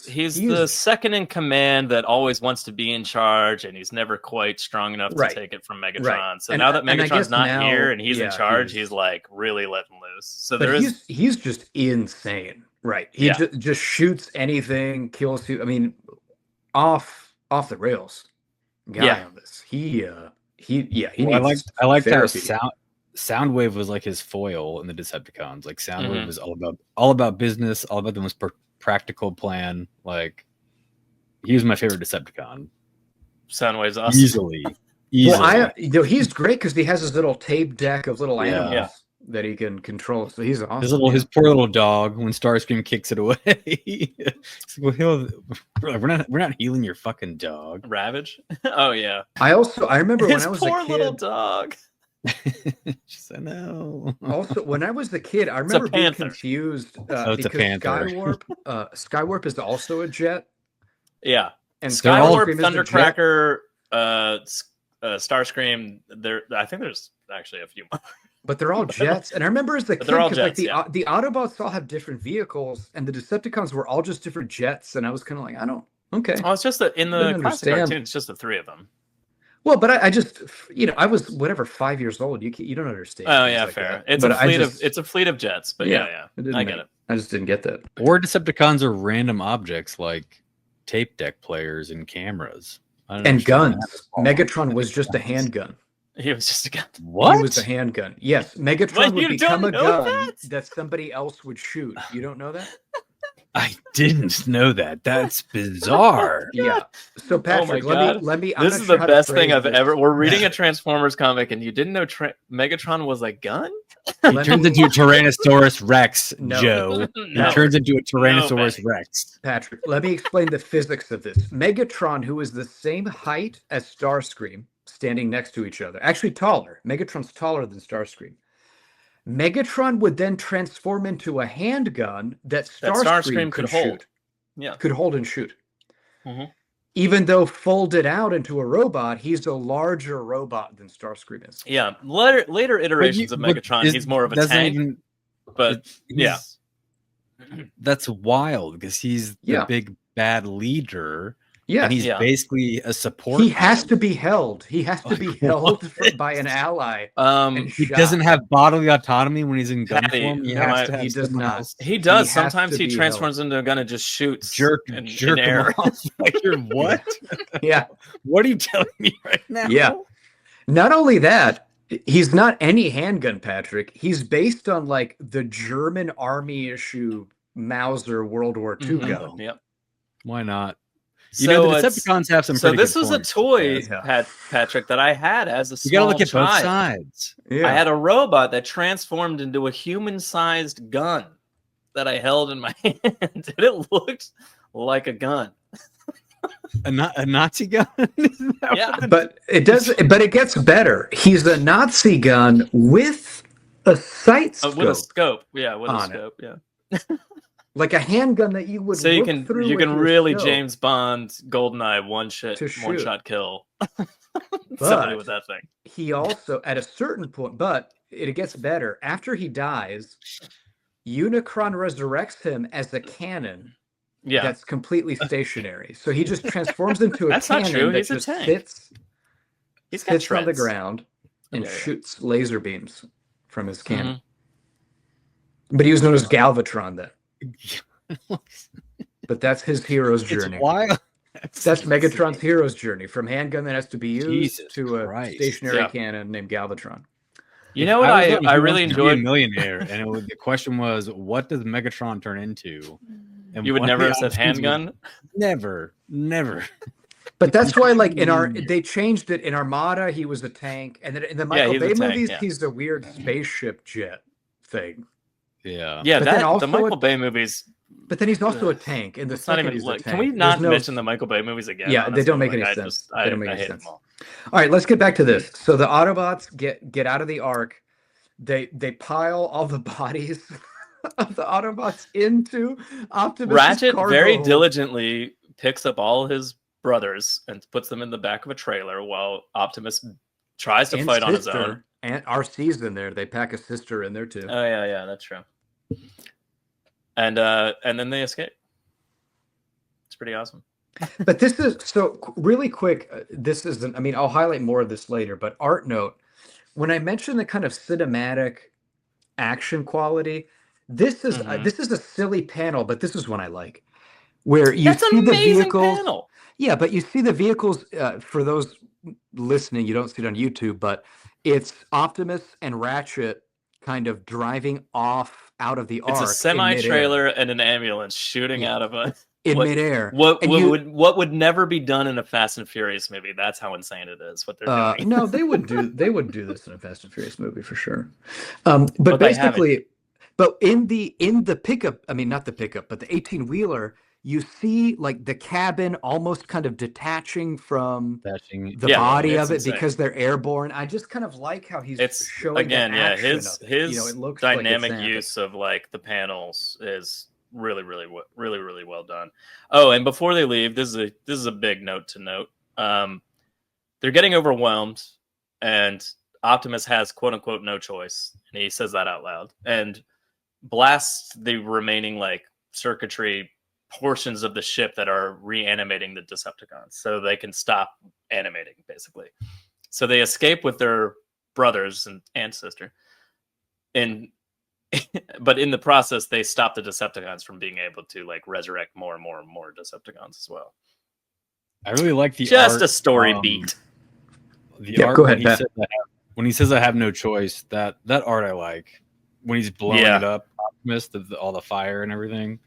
he's the second in command that always wants to be in charge, and he's never quite strong enough to take it from Megatron. Right. So now that Megatron's not here and he's in charge, he's like really letting loose. So he's just insane, right? He just shoots anything, kills you. I mean, off the rails guy on this. I like that Soundwave was like his foil in the Decepticons. Like Soundwave was all about business, all about the most practical plan. Like he was my favorite Decepticon. Soundwave's awesome. Easily. Well, he's great because he has his little tape deck of little animals that he can control. So he's awesome. His poor little dog. When Starscream kicks it away, we're not healing your fucking dog. Ravage. Oh yeah. I remember when I was a kid. Poor little dog. She said no. Also, when I was a kid, I remember being confused because Skywarp is also a jet. Yeah, and Skywarp, Thundercracker, Starscream. I think there's actually a few more, but they're all jets. And I remember as a kid, because like the Autobots all have different vehicles, and the Decepticons were all just different jets. And I was kind of like, I don't. Okay. Oh, it's just in the classic cartoon, it's just the three of them. Well, but I just, I was 5 years old. You don't understand. Oh yeah, fair. It's a fleet of jets. But yeah. I get it. I just didn't get that. Or Decepticons are random objects like tape deck players and cameras and guns. Megatron was just a handgun. He was just a gun. What? He was a handgun. Yes, Megatron would become a gun that somebody else would shoot. You don't know that? I didn't know that. That's bizarre. Yeah. So Patrick, let me. This is the best thing I've ever. We're reading a Transformers comic, and you didn't know Megatron was a gun. He turns into a Tyrannosaurus Rex, Joe. He turns into a Tyrannosaurus Rex. Patrick, let me explain the physics of this. Megatron, who is the same height as Starscream, standing next to each other, actually taller. Megatron's taller than Starscream. Megatron would then transform into a handgun that Starscream could hold. Yeah, could hold and shoot. Mm-hmm. Even though folded out into a robot, he's a larger robot than Starscream is. Yeah, later iterations of Megatron, he's more of a tank. That's wild because he's the big bad leader. Yeah, and he's basically a support. He has to be held. He has to be held by an ally. He doesn't have bodily autonomy when he's in gun form. He does not. He does. Sometimes he transforms into a gun and just shoots. Jerk air. Like you're what? Yeah. What are you telling me right now? Yeah. Not only that, he's not any handgun, Patrick. He's based on like the German army issue Mauser World War II gun. Yep. Why not? The Decepticons have some. So this was a toy, Patrick, that I had as a small child. You gotta look at both sides. Yeah. I had a robot that transformed into a human-sized gun that I held in my hand, and it looked like a gun. A Nazi gun? Yeah, but it does. But it gets better. He's a Nazi gun with a sight scope. With a scope, yeah, with a scope, yeah. Like a handgun that you would. So you can really James Bond GoldenEye one shot kill somebody with that thing. He also at a certain point, but it gets better after he dies. Unicron resurrects him as a cannon. Yeah, that's completely stationary. So he just transforms into a cannon not true. that just sits on the ground and shoots laser beams from his cannon. Mm-hmm. But he was known as Galvatron then. But that's his hero's journey. It's wild. That's Megatron's hero's journey from handgun that has to be used to a stationary cannon named Galvatron. You know what I really enjoyed? A millionaire, and the question was, what does Megatron turn into? And you would never have said handgun. Never. But that's why, like they changed it in Armada. He was a tank, and then in the Michael Bay movies, he's the weird spaceship jet thing. Yeah. The Michael Bay movies. But then he's also a tank. In the not even like. Can we not mention the Michael Bay movies again? Yeah, they don't make any sense. They don't make any sense. All right, let's get back to this. So the Autobots get out of the Ark. They pile all the bodies of the Autobots into Optimus. Ratchet very diligently picks up all his brothers and puts them in the back of a trailer while Optimus tries to And fight on his sister, own. and RC's in there. They pack a sister in there too. Oh yeah, that's true. And then they escape. It's pretty awesome. But this is so really quick. This isn't. I mean, I'll highlight more of this later. But art note: when I mentioned the kind of cinematic action quality, this is a silly panel, but this is one I like, where you see the vehicles. Panel. Yeah, but you see the vehicles. For those listening, you don't see it on YouTube, but it's Optimus and Ratchet kind of driving off out of the arc. It's a semi-trailer and an ambulance shooting out of a. In midair. What would never be done in a Fast and Furious movie? That's how insane it is. What they're doing. No, they would do this in a Fast and Furious movie for sure. But basically, but in the pickup, I mean not the pickup, but the 18-wheeler, you see like the cabin almost kind of detaching from the body of it insane. Because they're airborne. I just kind of like how he's showing again, his it looks dynamic like use of like the panels is really well done. Oh, and before they leave, this is a big note to note. They're getting overwhelmed, and Optimus has quote unquote no choice, and he says that out loud and blasts the remaining like circuitry portions of the ship that are reanimating the Decepticons, so they can stop animating basically. So they escape with their brothers and sister, but in the process, they stop the Decepticons from being able to like resurrect more and more Decepticons as well. I really like the art, a story beat. The art. Go ahead, when he says I have no choice, that art I like. When he's blowing it up, Optimus, all the fire and everything.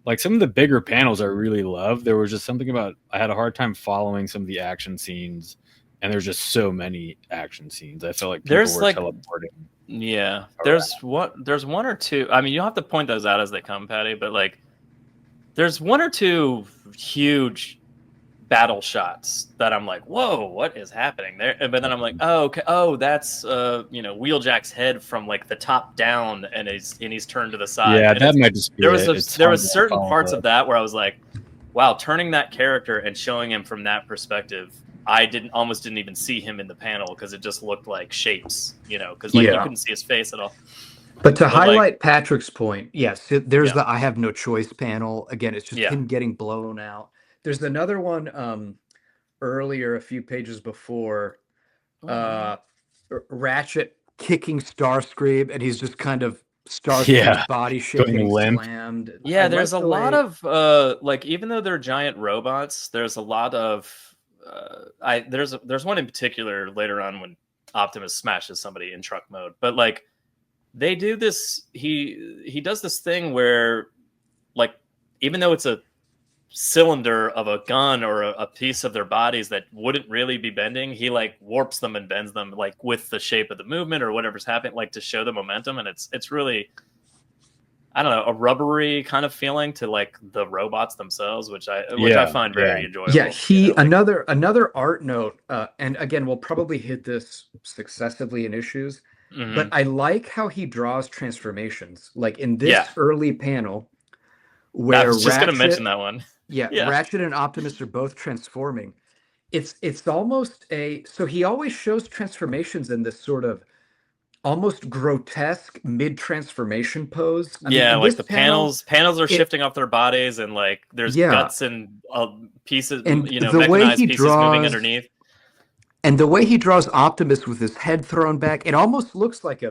Like some of the bigger panels I really love. There was just something about I had a hard time following some of the action scenes, and there's just so many action scenes. I felt like people were teleporting. Yeah, there's one or two. I mean, you don't have to point those out as they come, Patty, but like, there's one or two huge battle shots that I'm like, whoa, what is happening there? But then I'm like, oh, okay, that's Wheeljack's head from like the top down, and he's turned to the side. Yeah, that might just be there was certain parts of that where I was like, wow, turning that character and showing him from that perspective. I almost didn't even see him in the panel because it just looked like shapes, because you couldn't see his face at all. But to highlight Patrick's point, yes, there's the I have no choice panel. Again, it's just him getting blown out. There's another one earlier, a few pages before, Ratchet kicking Starscream, and he's just kind of Starscream's body shaking, slammed. Yeah, there's a lot of even though they're giant robots, there's a lot of there's one in particular later on when Optimus smashes somebody in truck mode, but like they do this, he does this thing where like even though it's a cylinder of a gun or a piece of their bodies that wouldn't really be bending, he like warps them and bends them like with the shape of the movement or whatever's happening, like to show the momentum, and it's really, I don't know, a rubbery kind of feeling to like the robots themselves, which I find very enjoyable. Yeah, another art note, and again, we'll probably hit this successively in issues, but I like how he draws transformations. Like in this early panel, where I was just going to mention that one. Yeah, Ratchet and Optimus are both transforming. It's almost so he always shows transformations in this sort of almost grotesque mid-transformation pose. I mean, like the panels are shifting off their bodies, and like there's guts and pieces, and mechanized pieces moving underneath. And the way he draws Optimus with his head thrown back, it almost looks like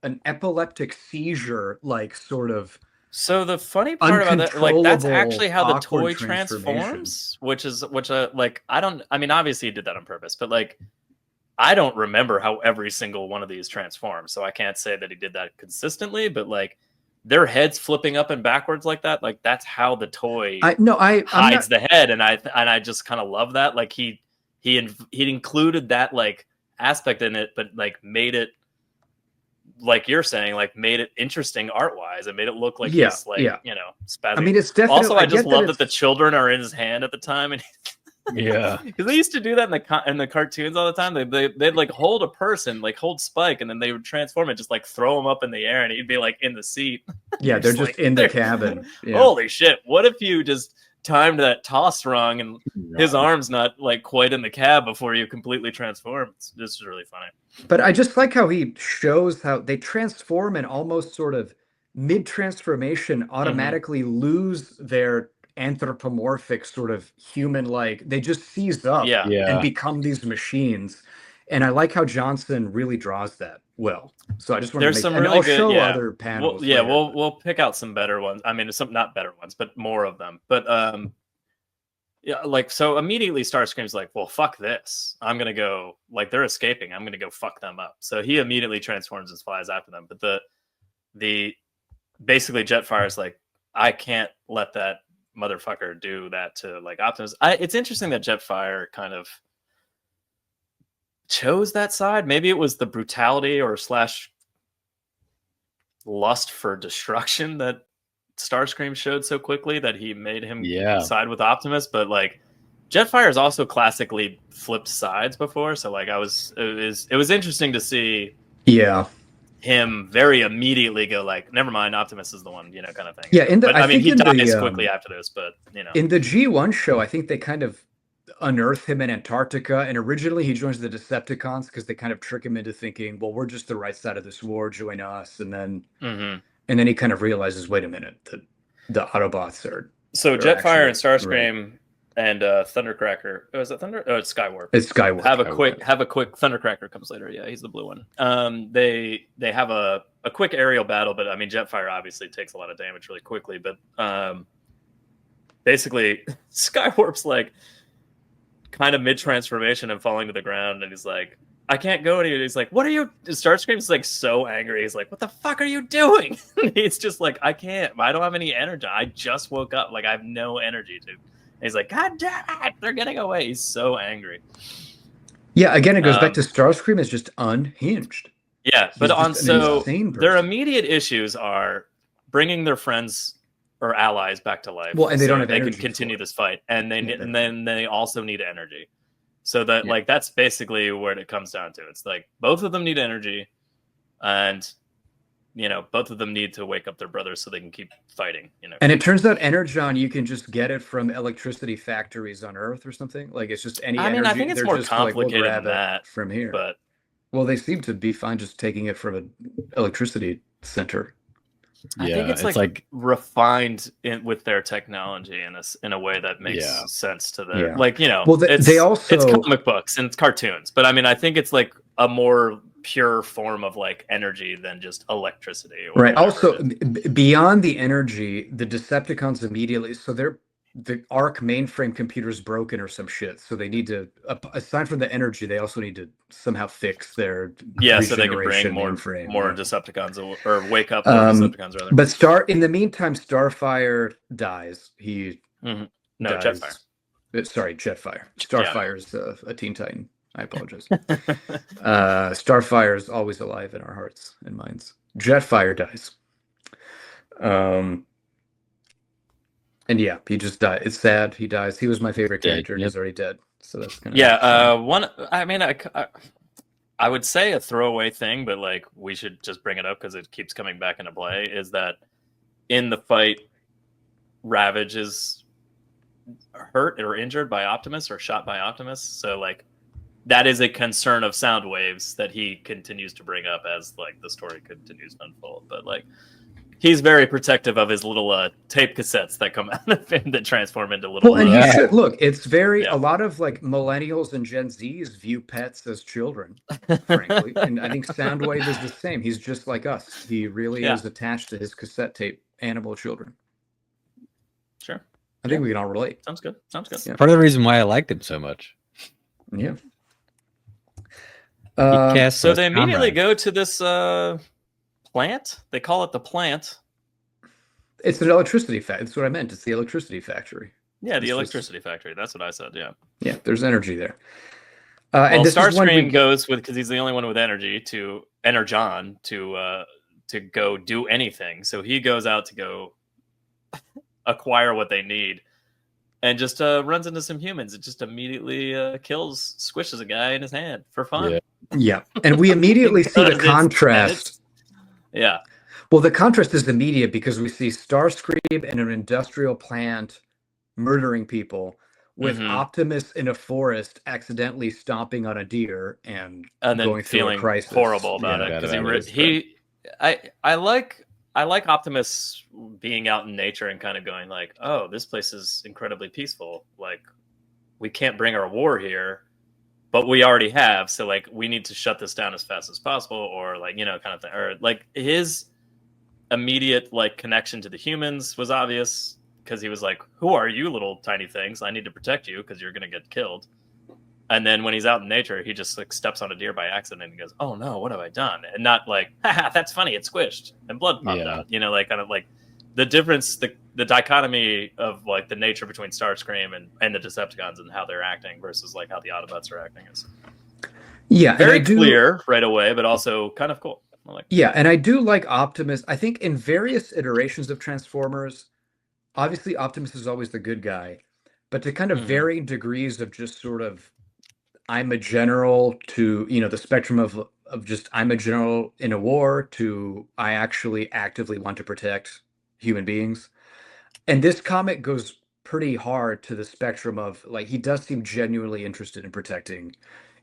an epileptic seizure, like sort of. So the funny part about that, like that's actually how the toy transforms, which I mean, obviously he did that on purpose, but like I don't remember how every single one of these transforms, so I can't say that he did that consistently, but like their heads flipping up and backwards like that, like that's how the toy hides the head, and I just kind of love that. Like he included that like aspect in it, but like made it, like you're saying, like made it interesting art wise. It made it look like he's like spazzing. I mean, it's definitely. Also, I just love that the children are in his hand at the time, and because they used to do that in the cartoons all the time. They'd like hold a person, like hold Spike, and then they would transform it, just like throw him up in the air, and he'd be like in the seat. Yeah, they're just in the cabin. Yeah. Holy shit! What if you just timed that toss wrong, and his arm's not like quite in the cab before you completely transform. This is really funny. But I just like how he shows how they transform and almost sort of mid-transformation automatically lose their anthropomorphic sort of human-like. They just seize up and become these machines. And I like how Johnson really draws that well. So I just want There's to some really good other panels. We'll pick out some better ones. I mean, some not better ones, but more of them. But yeah, like so immediately Starscream's like, well, fuck this. I'm gonna go, like, they're escaping. I'm gonna go fuck them up. So he immediately transforms and flies after them. But the basically Jetfire's like, I can't let that motherfucker do that to like Optimus. It's interesting that Jetfire kind of chose that side. Maybe it was the brutality or / lust for destruction that Starscream showed so quickly that he made him side with Optimus. But like Jetfire has also classically flipped sides before, so like it was interesting to see him very immediately go like, never mind, Optimus is the one, kind of thing. I mean he dies quickly after this, but in the G1 show I think they kind of unearth him in Antarctica, and originally he joins the Decepticons because they kind of trick him into thinking, well, we're just the right side of this war, join us, and then he kind of realizes, wait a minute, the Autobots are Jetfire and Starscream and Thundercracker. Oh, is it Thunder? Oh, it's Skywarp. It's Skywarp. Have a quick Thundercracker comes later. Yeah, he's the blue one. They have a quick aerial battle, but I mean Jetfire obviously takes a lot of damage really quickly. But basically Skywarp's like kind of mid-transformation and falling to the ground, and he's like, I can't go anywhere. He's like, what are you? Starscream's like so angry. He's like, what the fuck are you doing? He's just like, I can't. I don't have any energy. I just woke up. Like, I have no energy to. And he's like, God damn it, they're getting away. He's so angry. Yeah, again, it goes back to Starscream is just unhinged. Yeah, but their immediate issues are bringing their friends or allies back to life. Well, and they don't have energy. They can continue this fight, and then they also need energy. So that like that's basically what it comes down to. It's like both of them need energy, and both of them need to wake up their brothers so they can keep fighting. And it turns out Energon, you can just get it from electricity factories on Earth or something. Like it's just any. I mean, energy. I think it's more complicated than that from here. But they seem to be fine just taking it from an electricity center. I think it's like refined with their technology in a way that makes sense to them. Yeah. Like, it's comic books and it's cartoons, but I mean, I think it's like a more pure form of like energy than just electricity. Right. Also, beyond the energy, the Decepticons immediately, so the ARC mainframe computer is broken or some shit. So they need to, aside from the energy, they also need to somehow fix their so they can bring more Decepticons or wake up more Decepticons rather. But in the meantime, Starfire dies. He dies. Jetfire. Sorry, Jetfire. Starfire's a Teen Titan. I apologize. Starfire is always alive in our hearts and minds. Jetfire dies. And yeah, he just died. It's sad. He dies. He was my favorite character, and he's already dead. So that's kind of one. I mean, I would say a throwaway thing, but like we should just bring it up because it keeps coming back into play. Is that in the fight, Ravage is hurt or injured by Optimus or shot by Optimus. So like that is a concern of sound waves that he continues to bring up as like the story continues to unfold. But like. He's very protective of his little tape cassettes that come out of him that transform into little. Well, and you should look. It's a lot of like millennials and Gen Zs view pets as children, frankly, and I think Soundwave is the same. He's just like us. He really is attached to his cassette tape animal children. Sure, I think we can all relate. Sounds good. Yeah. Part of the reason why I liked him so much. Yeah. So they immediately go to this. Plant? They call it the plant. It's an electricity factory. That's what I meant. It's the electricity factory. Yeah, the electricity factory. That's what I said. Yeah. Yeah, there's energy there. And Starscream goes with because he's the only one with energy to Energon to go do anything. So he goes out to go acquire what they need, and just runs into some humans. It just immediately squishes a guy in his hand for fun. Yeah, and we immediately see the contrast. Yeah. Well, the contrast is immediate because we see Starscream in an industrial plant murdering people, with Mhm. Optimus in a forest accidentally stomping on a deer and then going through a feeling crisis. horrible about Yeah. it Bad because about it. he I like Optimus being out in nature and kind of going like, oh, this place is incredibly peaceful. Like, we can't bring our war here, but we already have, so like we need to shut this down as fast as possible, or like, kind of thing. Or like his immediate like connection to the humans was obvious because he was like, who are you little tiny things? I need to protect you because you're gonna get killed. And then when he's out in nature, he just like steps on a deer by accident and goes, oh no, what have I done? And not like, haha, that's funny, it squished and blood popped out. Like kind of like the difference, the dichotomy of like the nature between Starscream and the Decepticons and how they're acting versus like how the Autobots are acting is very clear right away, but also kind of cool. And I do like Optimus. I think in various iterations of Transformers, obviously Optimus is always the good guy, but to kind of varying degrees of just sort of I'm a general to, the spectrum of just I'm a general in a war to I actually actively want to protect human beings. And this comic goes pretty hard to the spectrum of like he does seem genuinely interested in protecting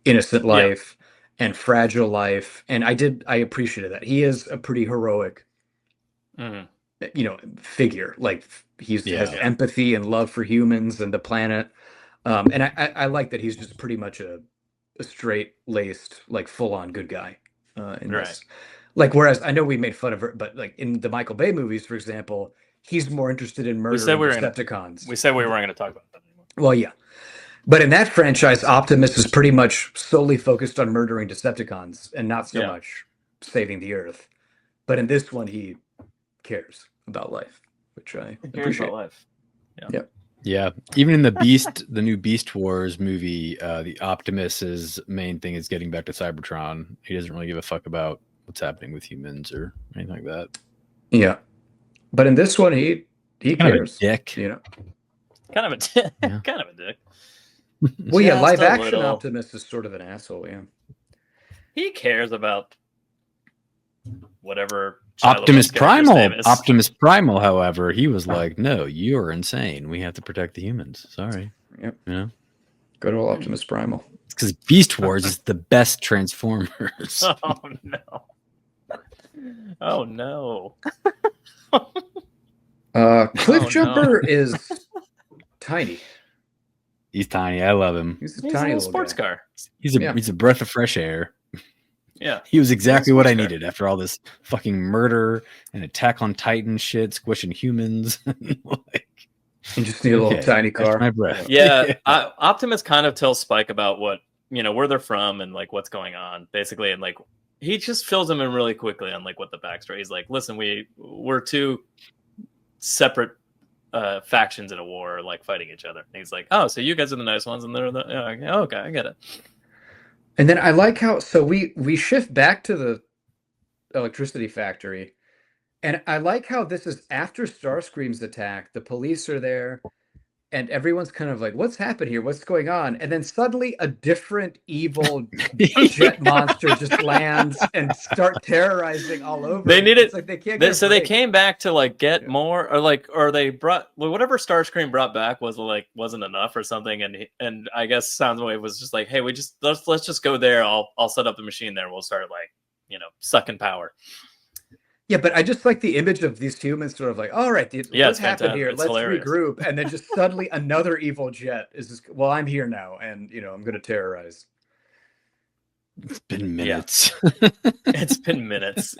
innocent life and fragile life. And I appreciated that. He is a pretty heroic figure. Like has empathy and love for humans and the planet. And I like that he's just pretty much a straight-laced, like full-on good guy in this. Like, whereas I know we made fun of it, but like in the Michael Bay movies, for example, he's more interested in murdering Decepticons. We said we weren't going to talk about that anymore. Well, yeah. But in that franchise, Optimus is pretty much solely focused on murdering Decepticons and not so much saving the Earth. But in this one, he cares about life, which I appreciate. About life. Yeah, even in the new Beast Wars movie, the Optimus's main thing is getting back to Cybertron. He doesn't really give a fuck about what's happening with humans or anything like that. Yeah, but in this one, he kind cares. Of a dick. Kind of a dick. Kind of a dick. Well, live action Optimus is sort of an asshole. Yeah, he cares about whatever. Optimus Primal, however, he was like, no, you're insane. We have to protect the humans. Sorry. Yep. Good old Optimus Primal. It's because Beast Wars is the best Transformers. Oh, no. Oh, no. Cliffjumper is tiny. He's tiny. I love him. He's a tiny little sports car. He's a breath of fresh air. Yeah, he was exactly what I needed after all this fucking murder and Attack on Titan shit, squishing humans. You just need a little tiny car. My breath. Yeah, Optimus kind of tells Spike about what where they're from and like what's going on, basically, and like he just fills him in really quickly on like what the backstory. He's like, listen, we're two separate factions in a war, like fighting each other. And he's like, oh, so you guys are the nice ones, and they're the okay, I get it. And then I like how we shift back to the electricity factory, and I like how this is after Starscream's attack. The police are there, and everyone's kind of like, "What's happened here? What's going on?" And then suddenly, a different evil jet monster just lands and start terrorizing all over. They need it. Like they can't get so they came back to like get more, or they brought whatever Starscream brought back wasn't enough or something. And I guess Soundwave was just like, hey, let's just go there. I'll set up the machine there. We'll start like sucking power. Yeah, but I just like the image of these humans sort of like, all right, what's happened here? Let's regroup. And then just suddenly another evil jet is just, well, I'm here now. And, I'm going to terrorize. It's been minutes. Yeah. It's been minutes.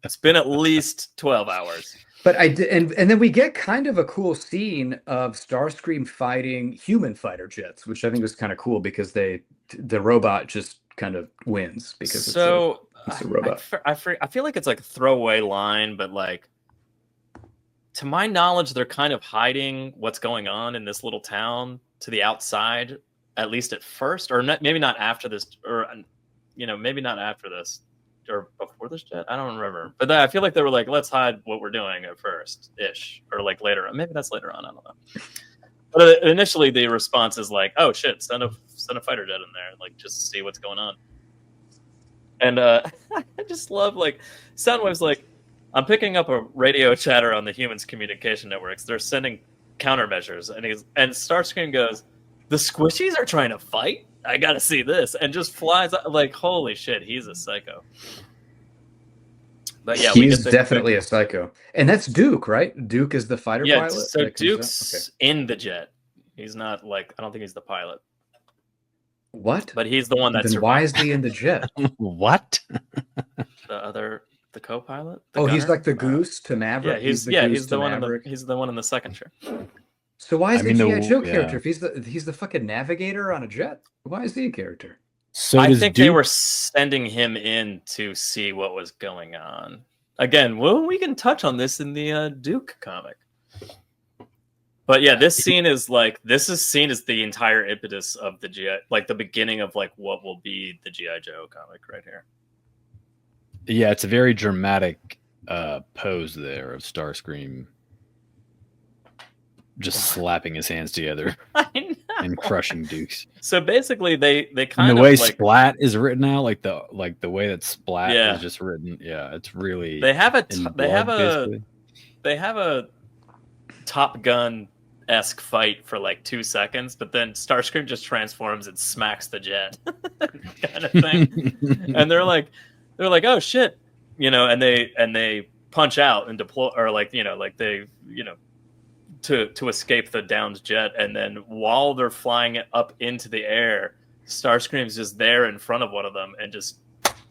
It's been at least 12 hours. But and then we get kind of a cool scene of Starscream fighting human fighter jets, which I think was kind of cool because the robot just kind of wins because it's a robot. I feel like it's like a throwaway line, but like to my knowledge, they're kind of hiding what's going on in this little town to the outside, at least at first, or maybe not after this, or maybe not after this, or before this jet. I don't remember, but I feel like they were like, let's hide what we're doing at first, ish, or like later on. Maybe that's later on. I don't know. But initially, the response is like, "Oh shit, send a fighter jet in there, like just see what's going on." And I just love like Soundwave's like, I'm picking up a radio chatter on the humans' communication networks. They're sending countermeasures, and Starscream goes, "The Squishies are trying to fight? I gotta see this," and just flies like, holy shit, he's a psycho. But yeah, he's definitely a psycho, and that's Duke, right? Duke is the fighter pilot. So Duke's in the jet. He's not like, I don't think he's the pilot. What? But he's the one that's. Then why is he in the jet? What? The co-pilot. He's like the goose to Maverick. Yeah, he's the one. He's the one in the second chair. So why is he a G.I. Joe character if he's the fucking navigator on a jet? Why is he a character? So I think they were sending him in to see what was going on. Again, we can touch on this in the Duke comic. But yeah, this scene is seen as the entire impetus of the GI, like the beginning of like what will be the G.I. Joe comic right here. Yeah, it's a very dramatic pose there of Starscream just slapping his hands together and crushing Dukes. So basically, they kind of the way Splat is written out, like the way that Splat is just written. Yeah, it's really they have a Top Gun-esque fight for like 2 seconds, but then Starscream just transforms and smacks the jet, kind of thing. And they're like, oh shit, and they punch out and deploy, or to escape the downed jet, and then while they're flying it up into the air, Starscream's just there in front of one of them and just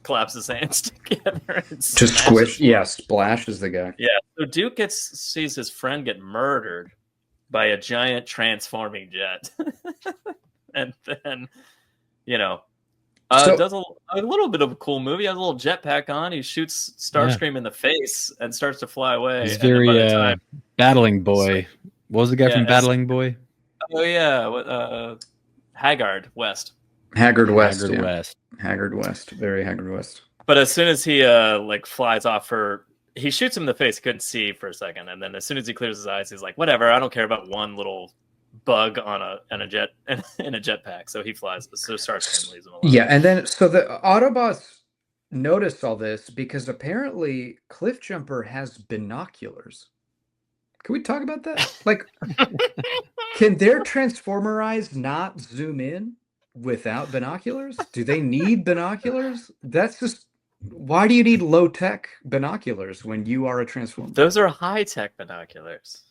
claps his hands together. Just squish, splashes the guy. Yeah, so Duke sees his friend get murdered by a giant transforming jet, and then does a little bit of a cool movie. He has a little jetpack on. He shoots Starscream in the face and starts to fly away. He's very Battling Boy. What was the guy from Battling Boy? Oh yeah, Haggard West. Haggard West. Very Haggard West. But as soon as he flies off he shoots him in the face. He couldn't see for a second, and then as soon as he clears his eyes, he's like, "Whatever, I don't care about one little bug on a jet in a jetpack." So he flies. So Starscream leaves him alone. Yeah, and then so the Autobots noticed all this because apparently Cliffjumper has binoculars. Can we talk about that? Like, can their Transformer eyes not zoom in without binoculars? Do they need binoculars? That's just, why do you need low-tech binoculars when you are a Transformer? Those are high-tech binoculars.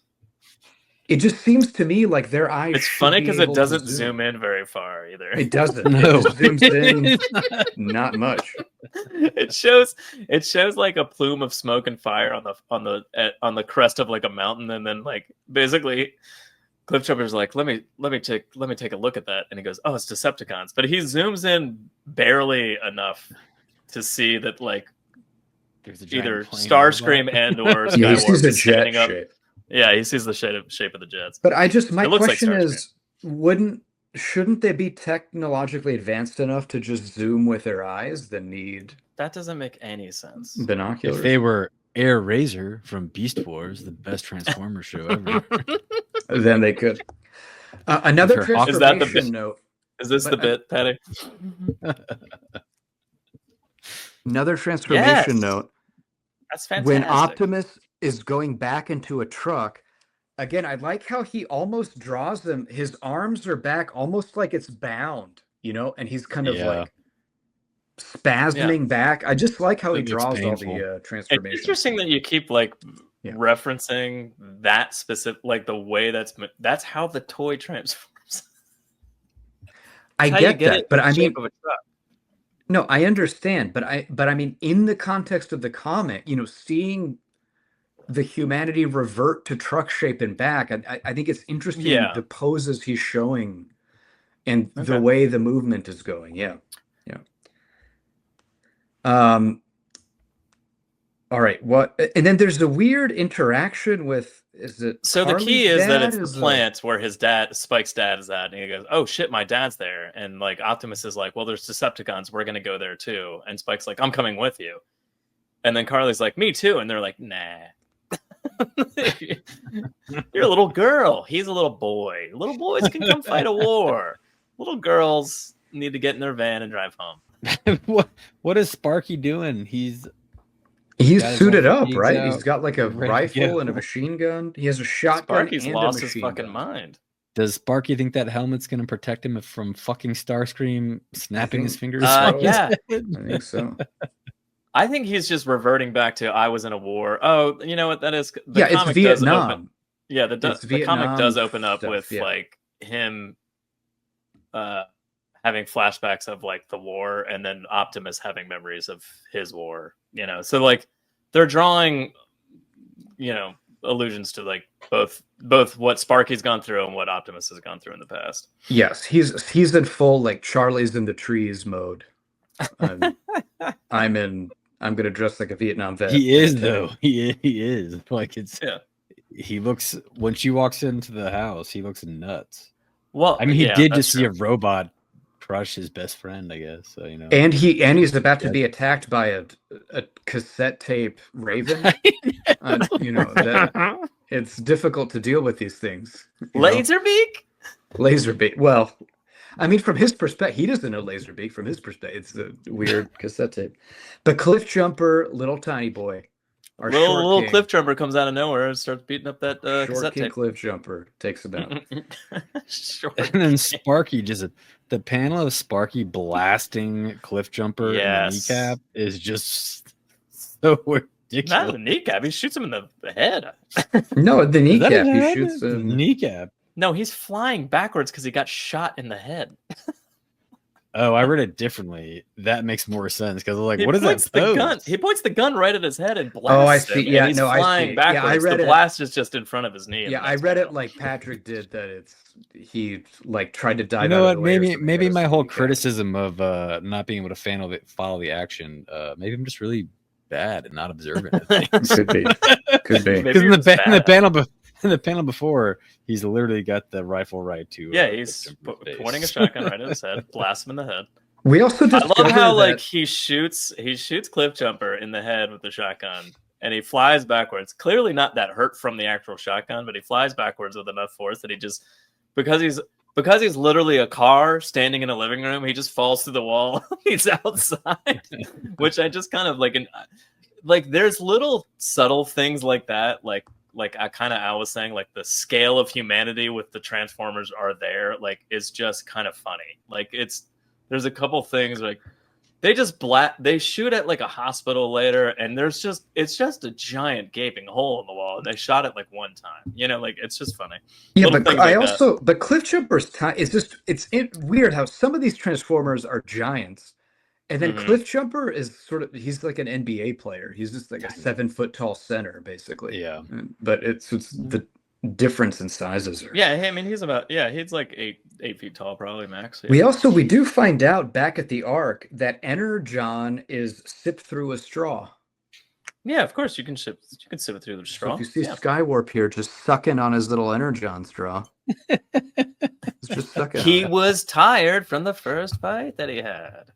It just seems to me like their eyes. It's funny because it doesn't zoom in very far either. It doesn't. No. It just zooms in not much. It shows like a plume of smoke and fire on the crest of like a mountain, and then like basically Cliffjumper's like, let me take a look at that, and he goes, "Oh, it's Decepticons," but he zooms in barely enough to see that like there's either Starscream and or Skywarp is standing up. Shape. Yeah, he sees the shape of the jets. But my question is, shouldn't they be technologically advanced enough to just zoom with their eyes than need? That doesn't make any sense. Binoculars. If they were Air Razor from Beast Wars, the best Transformer show ever, then they could. Another transformation note. Is this the bit, Patty? Another transformation note. That's fantastic. When Optimus is going back into a truck, again, I like how he almost draws them. His arms are back almost like it's bound, and he's kind of like spasming back. I just like how he draws all the transformations. It's interesting that you keep referencing that specific, like the way that's how the toy transforms. I get that, but I mean, no, I understand, but I mean, in the context of the comic, seeing the humanity revert to truck shape and back, I think it's interesting the poses he's showing and the way the movement is going. Yeah. All right. And then there's the weird interaction with, is it? So Carly's the key is that it's the plant where Spike's dad is at, and he goes, "Oh shit, my dad's there." And like Optimus is like, "Well, there's Decepticons. We're gonna go there too." And Spike's like, "I'm coming with you." And then Carly's like, "Me too." And they're like, "Nah." You're a little girl. He's a little boy. Little boys can come fight a war. Little girls need to get in their van and drive home. What is Sparky doing? He's He's got his suited all up, fatigues right? out, He's got like a ready to rifle go. and a machine gun. He has a shotgun Sparky's and lost a his machine fucking gun. mind. Does Sparky think that helmet's going to protect him from fucking Starscream snapping his fingers? Yeah. I think so. I think he's just reverting back to I was in a war. Oh, you know what that is? The it's Vietnam. The comic does open up stuff, with like him having flashbacks of like the war, and then Optimus having memories of his war. So like they're drawing, allusions to like both what Sparky's gone through and what Optimus has gone through in the past. Yes, he's in full like Charlie's in the trees mode. I'm gonna dress like a Vietnam vet. He is though. He is like it's. Yeah. He looks when she walks into the house. He looks nuts. Well, I mean, he did just see a robot crush his best friend, I guess. So and he's about to be attacked by a cassette tape raven. That it's difficult to deal with these things. Laserbeak. Well, I mean, from his perspective, he doesn't know Laserbeak. From his perspective, it's a weird cassette tape. The cliff jumper, little tiny boy. Our little cliff jumper comes out of nowhere and starts beating up that cassette tape. Cliff jumper takes him out. And then Sparky the panel of Sparky blasting cliff jumper in the kneecap is just so ridiculous. Not the kneecap, he shoots him in the head. No, the kneecap. He shoots the kneecap. No, he's flying backwards because he got shot in the head. Oh, I read it differently. That makes more sense because like, what is that? Gun. He points the gun right at his head and blasts. Oh, I see. Him, yeah, and he's flying backwards. Yeah, I read the blast is just in front of his knee. Yeah, I read it like Patrick did. That he like tried to dive. You know what? Maybe my whole criticism of not being able to follow the action. Maybe I'm just really bad at not observing it. Could be. Because in the panel before, he's literally got the rifle right to. Yeah, he's pointing a shotgun right at his head, blast him in the head. We also I love how like he shoots Cliff Jumper in the head with the shotgun, and he flies backwards. Clearly not that hurt from the actual shotgun, but he flies backwards with enough force that he just because he's literally a car standing in a living room, he just falls through the wall. He's outside, which I just kind of like there's little subtle things like that, like I was saying, like the scale of humanity with the Transformers are there, like is just kind of funny. Like there's a couple things like they shoot at like a hospital later, and it's just a giant gaping hole in the wall. They shot it like one time, like it's just funny. Yeah, but the Cliff Jumper's time is just it's weird how some of these Transformers are giants. And then Cliff Jumper is he's like an NBA player. He's just like a 7 foot tall center, basically. Yeah. But it's the difference in sizes. Yeah, I mean, he's like 8 feet tall, probably max. Yeah. We do find out back at the Ark that Energon is sipped through a straw. Yeah, of course you can sip it through the straw. So if you see Skywarp here just sucking on his little Energon straw. He's just sucking. He was tired from the first fight that he had.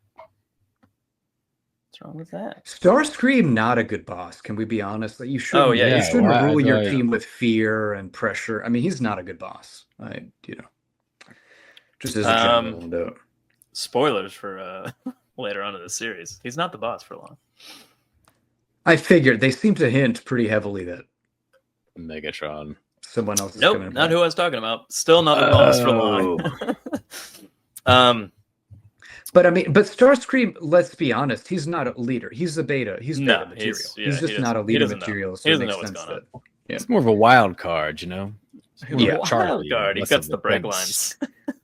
What's wrong with that? Starscream, not a good boss. Can we be honest? You shouldn't. You shouldn't rule your team with fear and pressure. I mean, he's not a good boss. Just as a general note. Spoilers for later on in the series. He's not the boss for long. I figured they seem to hint pretty heavily that Megatron. Someone else. Nope, not who I was talking about. Still not the boss for long. But I mean, Starscream, let's be honest, he's not a leader. He's a beta. He's beta material. He's just not a leader material. So he doesn't know what's going on. It's more of a wild card, Yeah. Wild card. He cuts the brake lines.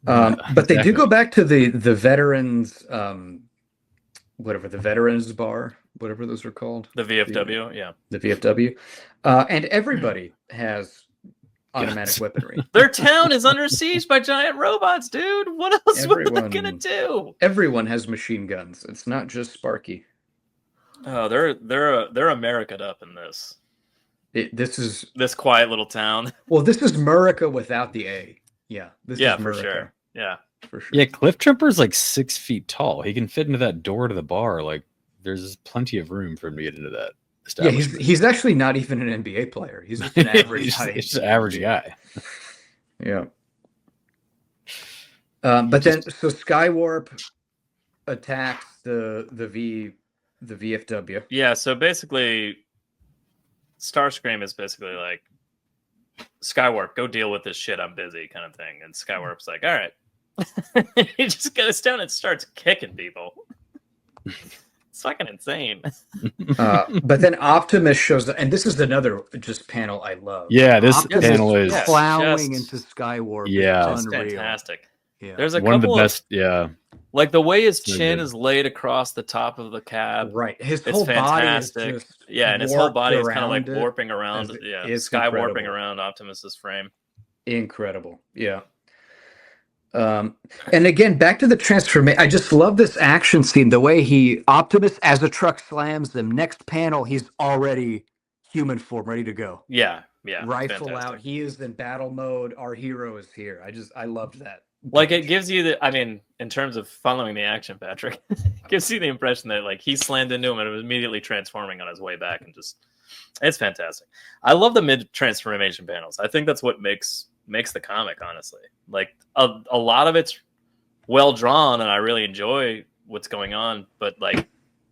But they do go back to the veterans, whatever, the veterans bar, whatever those are called. The VFW, The VFW. And everybody has automatic weaponry. Their town is under siege by giant robots, dude. What else were they gonna do? Everyone has machine guns. It's not just Sparky. Oh, they're America'd up in this. This quiet little town. Well, this is Murica without the A. Yeah, this is Murica. For sure. Yeah, for sure. Yeah, Cliff Jumper's like 6 feet tall. He can fit into that door to the bar. Like, there's plenty of room for him to get into that. Yeah, he's actually not even an NBA player. He's just an average height. He's just an average guy. Yeah. But then, so Skywarp attacks the V The VFW. Yeah, so basically, Starscream is basically like, Skywarp, go deal with this shit. I'm busy, kind of thing. And Skywarp's like, all right. He just goes down and starts kicking people. It's fucking insane. But then Optimus shows up, and this is another just panel I love. Yeah, this Optimus panel is plowing into Skywarp. Yeah, it's fantastic. Yeah. There's a one couple of the best. Yeah, like the way his So chin good. is laid across the top of the cab. Right, his It's whole fantastic. body is just And his whole body is kind of like warped around it. warping around. Yeah, It's sky incredible. warping around Optimus's frame. Incredible. Yeah. And again, back to the transformation. I just love this action scene. The way Optimus, as the truck slams them, next panel, he's already human form, ready to go. Yeah. Rifle fantastic. out. He is in battle mode. Our hero is here. I loved that. Like it gives you in terms of following the action, Patrick, it gives you the impression that like he slammed into him and it was immediately transforming on his way back, and it's fantastic. I love the mid transformation panels. I think that's what makes the comic, honestly. Like a lot of it's well drawn and I really enjoy what's going on, but like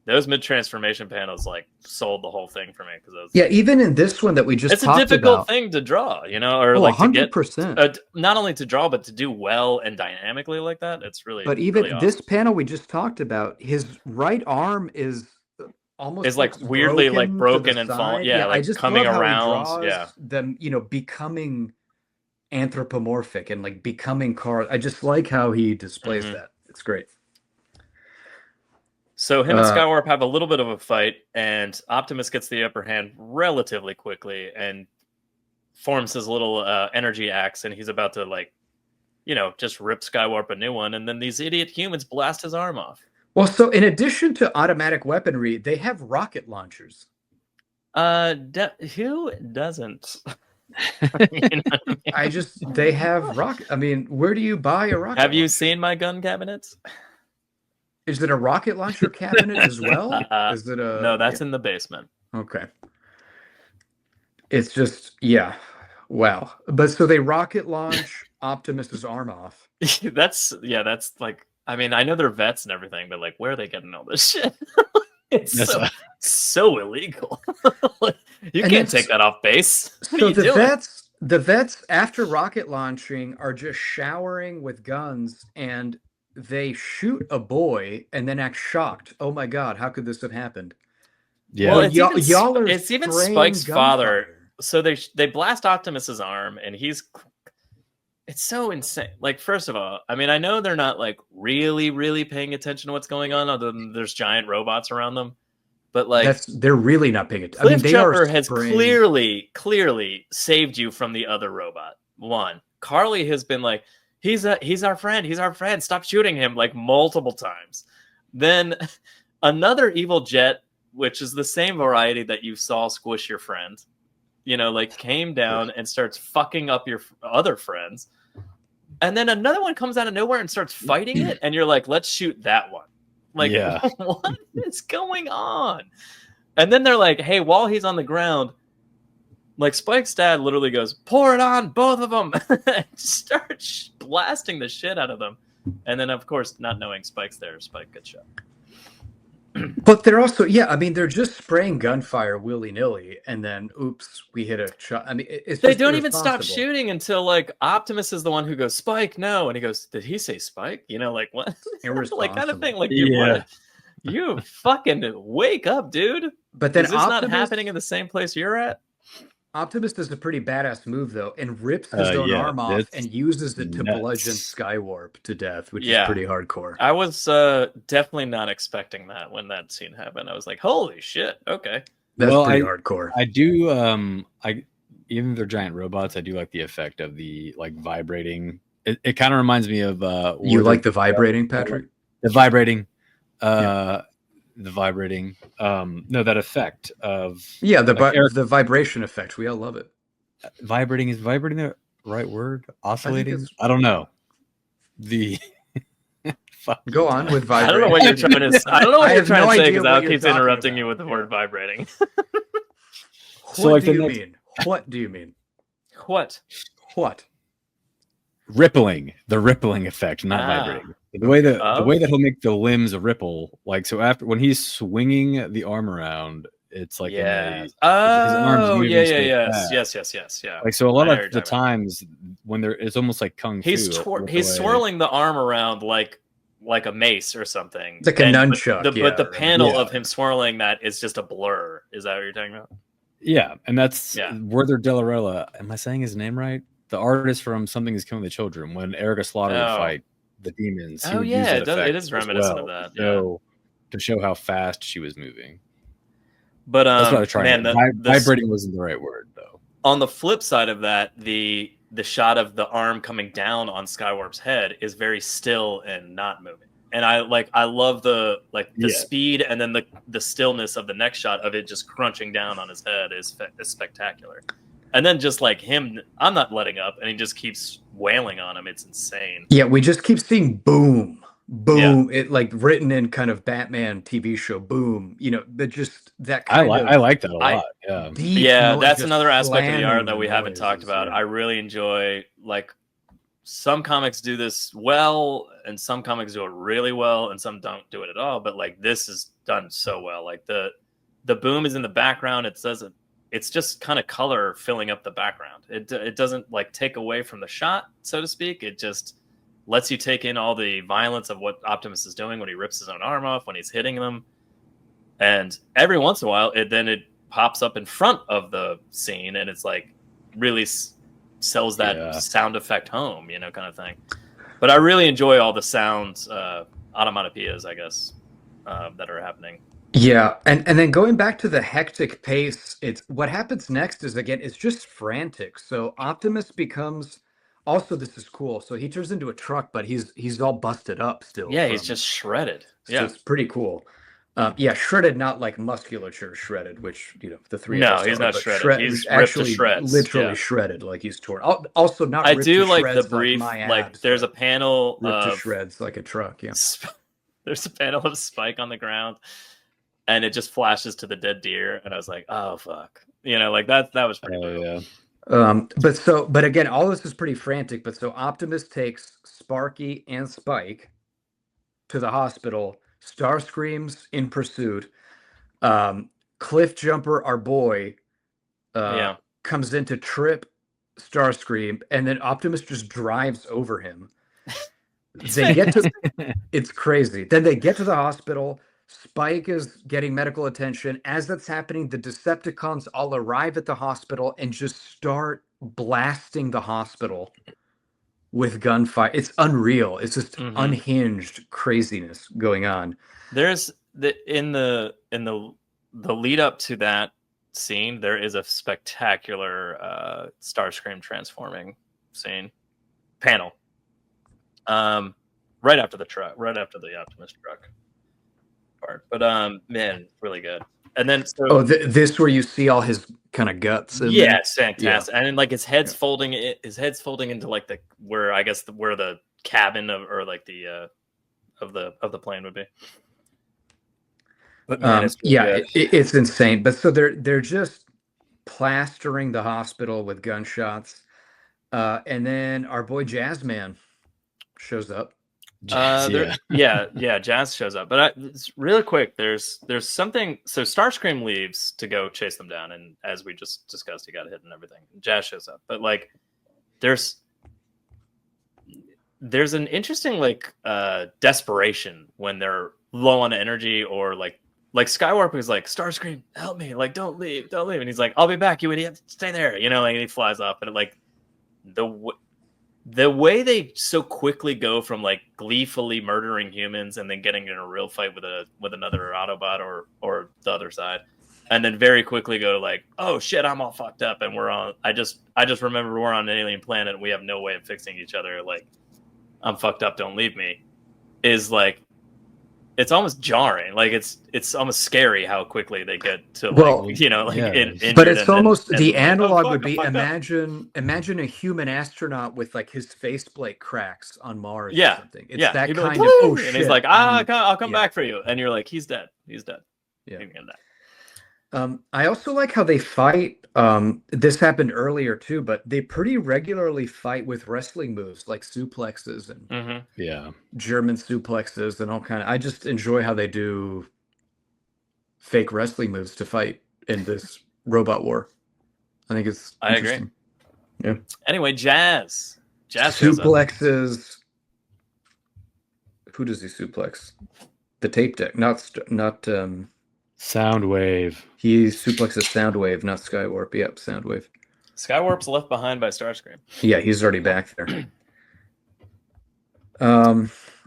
those mid transformation panels like sold the whole thing for me, because even in this one that we just it's a talked difficult about, thing to draw, or oh, like 100%. to get not only to draw but to do well and dynamically like that. It's really, but even really this awesome. panel we just talked about, his right arm is almost is like weirdly like broken and falling. Yeah, like I just coming love how he around. draws Yeah, them, becoming anthropomorphic and like becoming cars. I just like how he displays that. It's great. So him and Skywarp have a little bit of a fight, and Optimus gets the upper hand relatively quickly and forms his little energy axe, and he's about to like, just rip Skywarp a new one, and then these idiot humans blast his arm off. Well, so in addition to automatic weaponry, they have rocket launchers. Who doesn't? They have rocket. I mean, where do you buy a rocket? Have you launcher? seen my gun cabinets? Is it a rocket launcher cabinet as well? Is it a? No, that's in the basement. Okay. It's just wow. But so they rocket launch Optimus's arm off. That's like, I mean, I know they're vets and everything, but like, where are they getting all this shit? It's so illegal. You can't take that off base. So the vets after rocket launching are just showering with guns, and they shoot a boy and then act shocked. Oh my God, how could this have happened? Yeah, well, it's even Spike's father. So they blast Optimus's arm, and it's so insane. Like, first of all, I mean, I know they're not like really, really paying attention to what's going on, other than there's giant robots around them. But like, they're really not paying attention. Cliffjumper has clearly saved you from the other robot. One, Carly has been like, he's our friend. Stop shooting him, like multiple times. Then another evil jet, which is the same variety that you saw squish your friend, like came down and starts fucking up your other friends. And then another one comes out of nowhere and starts fighting it. And you're like, let's shoot that one. Like, what is going on? And then they're like, hey, while he's on the ground, like Spike's dad literally goes, pour it on both of them. Start blasting the shit out of them. And then, of course, not knowing Spike's there, Spike gets shot. But they're also, they're just spraying gunfire willy-nilly, and then, oops, we hit a shot. I mean, they don't even stop shooting until, like, Optimus is the one who goes, Spike, no. And he goes, did he say Spike? Like, what? Like, kind of thing. Like, you fucking wake up, dude. But then is this not happening in the same place you're at? Optimus does a pretty badass move, though, and rips his own arm off and uses it to bludgeon Skywarp to death, which is pretty hardcore. I was definitely not expecting that when that scene happened. I was like, holy shit, okay. That's pretty hardcore. I do, even if they're giant robots, I do like the effect of the, like, vibrating. It kind of reminds me of... you like the vibrating, Patrick? The vibrating. The vibrating, that effect of the vibration effect. We all love it. Vibrating is the right word? Oscillating? I don't know. Go on with vibrating. I don't know what you're trying to. I don't know what you're trying to say, because Al keeps interrupting you with the word vibrating. What do you mean? What do you mean? What? Rippling. The rippling effect, not vibrating. The way that he'll make the limbs ripple, like so after when he's swinging the arm around, it's like his arms moving yes. Like so, a lot of the times when it's almost like kung fu. He's swirling the arm around like a mace or something. It's like a nunchuck. But the panel of him swirling that is just a blur. Is that what you're talking about? Yeah, and that's Werther Delarella. Am I saying his name right? The artist from Something Is Killing the Children. When Erica Slaughter would fight the demons. It is reminiscent of that. To show how fast she was moving. But that's what I tried. Vibrating wasn't the right word, though. On the flip side of that, the shot of the arm coming down on Skywarp's head is very still and not moving. And I love the speed and then the stillness of the next shot of it just crunching down on his head is spectacular. And then just like him, I'm not letting up, and he just keeps wailing on him. It's insane. Yeah, we just keep seeing boom. It like written in kind of Batman TV show boom. But just that kind I like that a lot. That's another aspect of the art that we haven't talked about. I really enjoy, like, some comics do this well, and some comics do it really well, and some don't do it at all. But like this is done so well. Like the boom is in the background. It's just kind of color filling up the background. It doesn't like take away from the shot, so to speak. It just lets you take in all the violence of what Optimus is doing when he rips his own arm off, when he's hitting them. And every once in a while, it pops up in front of the scene, and it's like really sells that sound effect home, kind of thing. But I really enjoy all the sounds, onomatopoeias, I guess, that are happening. Yeah, and then going back to the hectic pace, it's what happens next is, again, it's just frantic. So Optimus becomes, also this is cool, so he turns into a truck, but he's all busted up still. Yeah, he's just shredded. So it's pretty cool. Shredded, not like musculature shredded, which the three. No, he's not shredded. He's actually ripped to shreds. Literally shredded, like he's torn. Also, not. I ripped do to like shreds the brief. Like there's a panel ripped of to shreds like a truck. Yeah. There's a panel of Spike on the ground, and it just flashes to the dead deer, and I was like, oh fuck, like that was pretty cool. Yeah. But again, all this is pretty frantic. But so Optimus takes Sparky and Spike to the hospital. Starscream's in pursuit. Cliff Jumper, our boy, comes in to trip Starscream, and then Optimus just drives over him. They get to it's crazy. Then they get to the hospital. Spike is getting medical attention. As that's happening, the Decepticons all arrive at the hospital and just start blasting the hospital with gunfire. It's unreal. It's just unhinged craziness going on. There's in the lead up to that scene, there is a spectacular Starscream transforming panel. Right after the Optimus truck part. But man, really good. And then this where you see all his kind of guts. It's fantastic. And then like his head's folding into like where the cabin of the plane would be. But man, it's insane. But so they're just plastering the hospital with gunshots. And then our boy Jazzman shows up. Jazz shows up. But really quick, there's something. So Starscream leaves to go chase them down, and as we just discussed, he got hit and everything. Jazz shows up, but like there's an interesting desperation when they're low on energy, or like Skywarp is like, Starscream, help me, like don't leave, and he's like, I'll be back, you idiot, stay there, and he flies off, and the way they so quickly go from like gleefully murdering humans and then getting in a real fight with another Autobot or the other side, and then very quickly go to like, oh shit, I'm all fucked up, and I just remember we're on an alien planet and we have no way of fixing each other, like I'm fucked up, don't leave me, is like, it's almost jarring. Like it's almost scary how quickly they get to but it's almost the analog would be imagine a human astronaut with like his faceplate cracks on Mars or something. It's that kind of shit. And he's like, I'll come back for you, and you're like, he's dead. Yeah. I also like how they fight. This happened earlier too, but they pretty regularly fight with wrestling moves like suplexes and German suplexes and all kind of. I just enjoy how they do fake wrestling moves to fight in this robot war. I think it's interesting. I agree. Yeah. Anyway, Jazz suplexes. Who does he suplex? The tape deck, not Soundwave. He suplexes Soundwave, not Skywarp. Yep, Soundwave. Skywarp's left behind by Starscream. Yeah, he's already back there.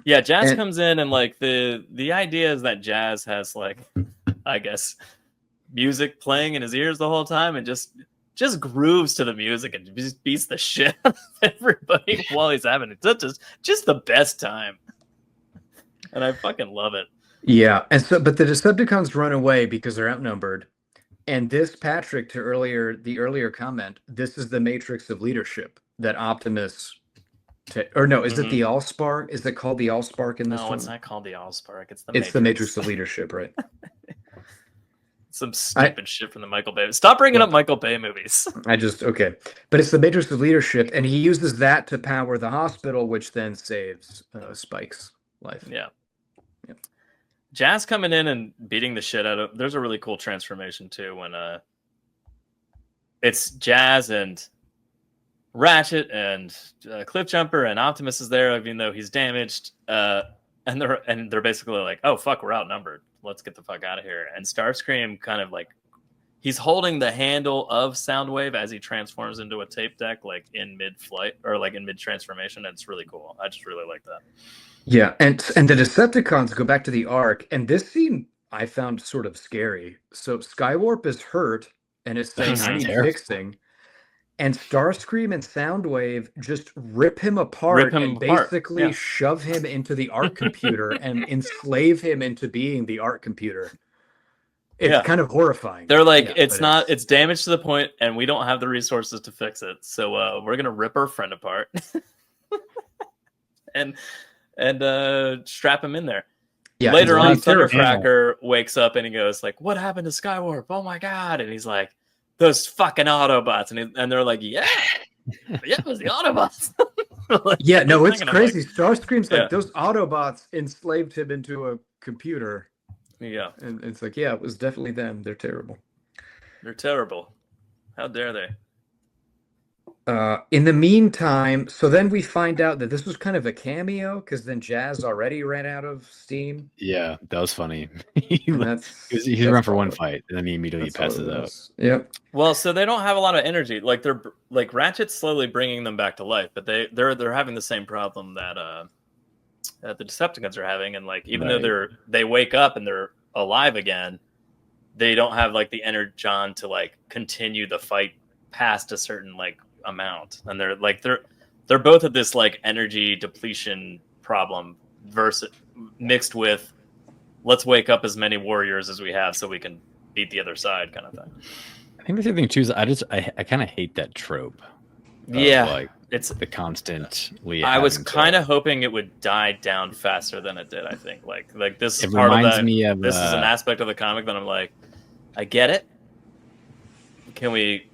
Yeah, Jazz comes in and like the idea is that Jazz has like, I guess, music playing in his ears the whole time and just grooves to the music and just beats the shit out of everybody while he's having it. Just the best time. And I fucking love it. Yeah, and so but the Decepticons run away because they're outnumbered. And this, Patrick, to the earlier comment, this is the matrix of leadership that Optimus is it the Allspark? Is it called the Allspark in this one? No, it's not called the Allspark. It's the matrix of leadership, right? Some stupid shit from the Michael Bay. Stop bringing up Michael Bay movies. Okay. But it's the matrix of leadership, and he uses that to power the hospital, which then saves Spike's life. Yeah. Jazz coming in and beating the shit out of. There's a really cool transformation too when it's Jazz and Ratchet and Cliffjumper and Optimus is there, even though he's damaged. And they're basically like, "Oh fuck, we're outnumbered. Let's get the fuck out of here." And Starscream kind of like he's holding the handle of Soundwave as he transforms into a tape deck, like in mid-flight or like in mid-transformation. And it's really cool. I just really like that. Yeah, and the Decepticons go back to the Ark, and this scene I found sort of scary. So Skywarp is hurt and is saying, "I need fixing," and Starscream and Soundwave just rip him apart and basically shove him into the Ark computer and enslave him into being the Ark computer. It's kind of horrifying. They're like, it's damaged to the point, and we don't have the resources to fix it, so we're gonna rip our friend apart and strap him in there. Yeah, later on, Thundercracker wakes up and he goes like, "What happened to Skywarp? Oh my god!" And he's like, "Those fucking Autobots," and they're like, "Yeah, it was the Autobots." Like, yeah, no, it's crazy. Starscream's like, "Those Autobots enslaved him into a computer." Yeah, and it's like, yeah, it was definitely them. They're terrible. They're terrible. How dare they? In the meantime, so then we find out that this was kind of a cameo because then Jazz already ran out of steam. Yeah, that was funny. he ran for one fight and then he immediately passes out. Yep. Well, so they don't have a lot of energy. Like they're like Ratchet's slowly bringing them back to life, but they're having the same problem that the Decepticons are having, and like even though they wake up and they're alive again, they don't have like the energon to like continue the fight past a certain like amount, and they're both at this like energy depletion problem versus mixed with let's wake up as many warriors as we have so we can beat the other side kind of thing. I think the same thing too is I kind of hate that trope. Like it's the constantly. I was kind of hoping it would die down faster than it did. I think like this is part of that. This is an aspect of the comic that I'm like, I get it. Can we?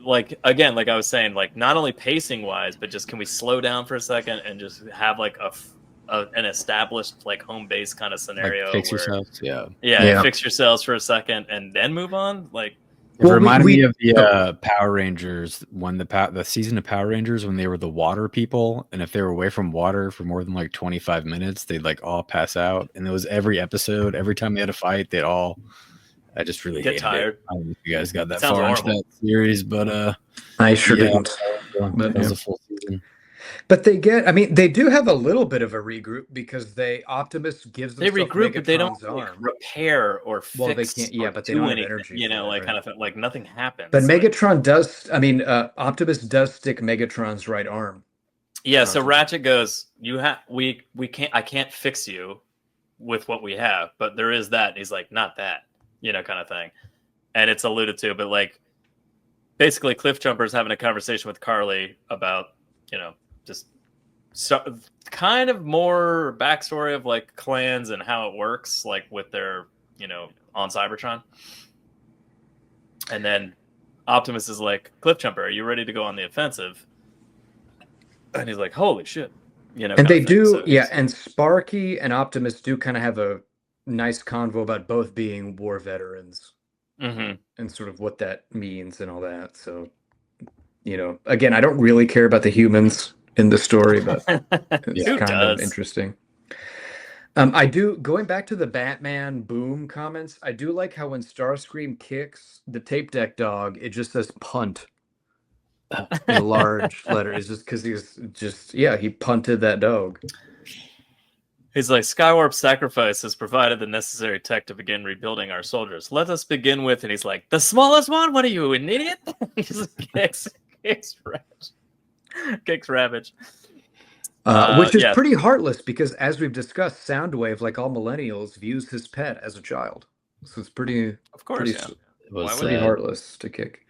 Like again, like I was saying, like not only pacing wise, but just can we slow down for a second and just have like an established like home base kind of scenario? Like fix yourselves, fix yourselves for a second and then move on. Like it reminded me of the Power Rangers when the season of Power Rangers when they were the water people, and if they were away from water for more than like 25 minutes, they'd like all pass out. And it was every episode, every time they had a fight, they'd all. I just really get tired. I don't know if you guys got that far into that series, but I sure didn't. That was a full season. But they do have a little bit of a regroup because Optimus gives them. They regroup, but they don't repair or fix. Well, they can't. Yeah, but they don't have energy. Kind of like nothing happens. But Megatron does. Optimus does stick Megatron's right arm. Yeah. So Ratchet goes, we can't. I can't fix you with what we have, but there is that. And he's like, not that. Kind of thing. And it's alluded to, but like basically Cliffjumper's having a conversation with Carly about, just kind of more backstory of like clans and how it works, like with their, on Cybertron. And then Optimus is like, Cliffjumper, are you ready to go on the offensive? And he's like, holy shit. And they do, so and Sparky and Optimus do kind of have a nice convo about both being war veterans and sort of what that means and all that. So, again, I don't really care about the humans in the story, but it's kind of interesting. I do, going back to the Batman boom comments, I do like how when Starscream kicks the tape deck dog, it just says punt in large letters, just because he punted that dog. He's like, Skywarp's sacrifice has provided the necessary tech to begin rebuilding our soldiers. Let us begin with, and he's like, the smallest one? What are you, an idiot? He just kicks Ravage. Which is pretty heartless because, as we've discussed, Soundwave, like all millennials, views his pet as a child. So it's pretty heartless to kick.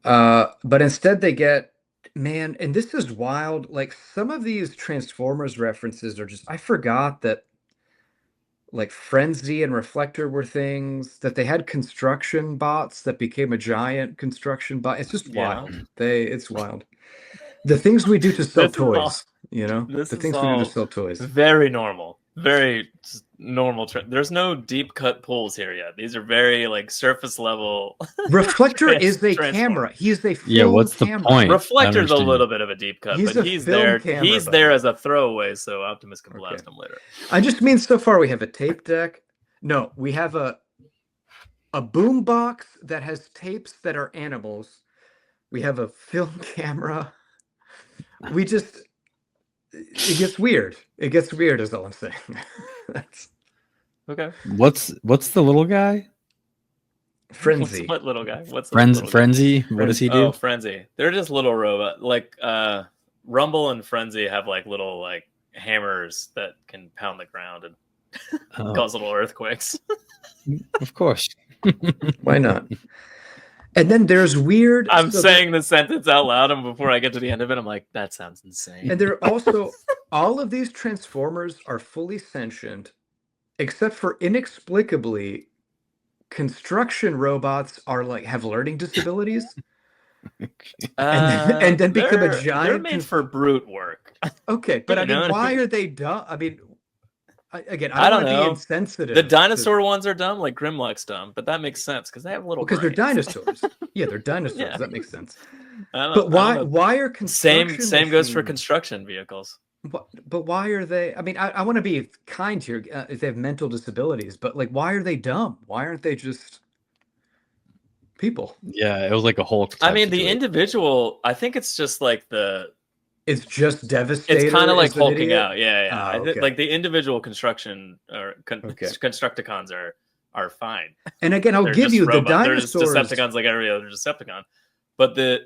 But instead they get, man, and this is wild. Like some of these Transformers references are just, I forgot that like Frenzy and Reflector were things, that they had construction bots that became a giant construction bot. It's just wild. It's wild. The things we do to sell toys, the things we do to sell toys. Very normal. Very normal. There's no deep cut pulls here yet. These are very like surface level. Reflector is a camera. He is a film what's camera. The point? Reflector's a little bit of a deep cut, but he's there. He's there as a throwaway, so Optimus can blast him later. I just mean so far we have a tape deck. No, we have a boom box that has tapes that are animals. We have a film camera. It gets weird. It gets weird is all I'm saying. That's okay. What's the little guy? Frenzy. What little guy? What's Frenzy? What does he do? Oh, Frenzy. They're just little robot. Like Rumble and Frenzy have like little like hammers that can pound the ground and cause little earthquakes. Of course. Why not? And then there's weird. I'm saying the sentence out loud, and before I get to the end of it, I'm like, that sounds insane. And there are also all of these Transformers are fully sentient, except for inexplicably, construction robots are like have learning disabilities, and then become a giant. They're made for brute work. Okay, but I mean, why are they dumb? I mean. I don't know. Be insensitive. The dinosaur ones are dumb, like Grimlock's dumb, but that makes sense because they have little. Because they're dinosaurs. Yeah, they're dinosaurs. Yeah. That makes sense. But why are construction? Same goes for construction vehicles. But why are they? I mean, I want to be kind here. If they have mental disabilities, but like, why are they dumb? Why aren't they just people? Yeah, it was like a whole. I mean, the individual. I think it's just like the. It's just Devastator. It's kind of like hulking out. Yeah. Okay. Like the individual construction or Constructicons are fine. And again, I'll give you the dinosaurs. They're Decepticons like every other Decepticon, but the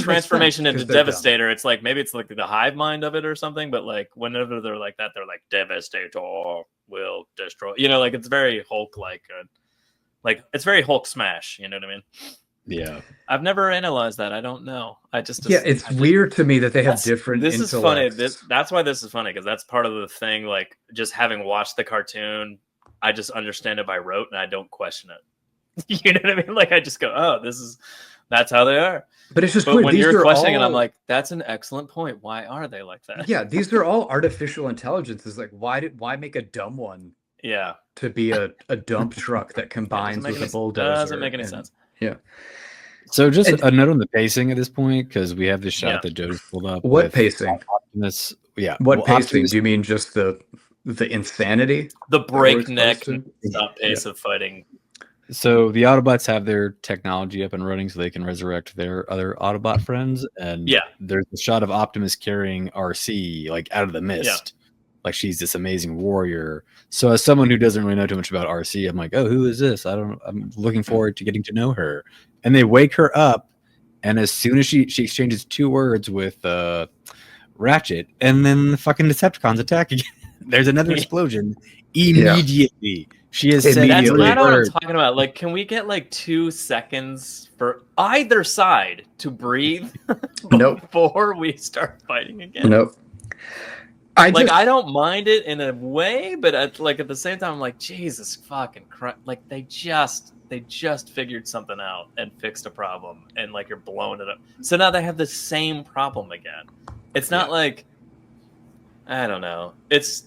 transformation into Devastator, it's like maybe it's like the hive mind of it or something. But like whenever they're like that, they're like Devastator will destroy. Like it's very Hulk like it's very Hulk smash. You know what I mean? Yeah, I've never analyzed that. I don't know. It's weird to me that they have different. This is funny. That's why this is funny because that's part of the thing. Like just having watched the cartoon, I just understand it by rote and I don't question it. You know what I mean? Like I just go, oh, that's how they are. But it's just weird. When you're questioning, and I'm like, that's an excellent point. Why are they like that? Yeah, these are all artificial intelligences. Like, why make a dumb one? Yeah, to be a dump truck that combines with a bulldozer. Doesn't make any sense. Yeah. So just a note on the pacing at this point, because we have this shot that Joe just pulled up. What pacing? Optimus, What pacing? Optimus, do you mean just the insanity? The breakneck pace of fighting. So the Autobots have their technology up and running so they can resurrect their other Autobot friends. And there's a shot of Optimus carrying RC like out of the mist. Like she's this amazing warrior. So as someone who doesn't really know too much about RC, I'm like, oh, who is this? I'm looking forward to getting to know her. And they wake her up, and as soon as she exchanges 2 words with Ratchet, and then the fucking Decepticons attack again. There's another explosion immediately. She has said that's not what I'm talking about. Like, can we get like 2 seconds for either side to breathe before we start fighting again? Nope. I don't mind it in a way, but at the same time, I'm like, Jesus fucking Christ! Like they just figured something out and fixed a problem, and like you're blowing it up. So now they have the same problem again. It's not like, I don't know. It's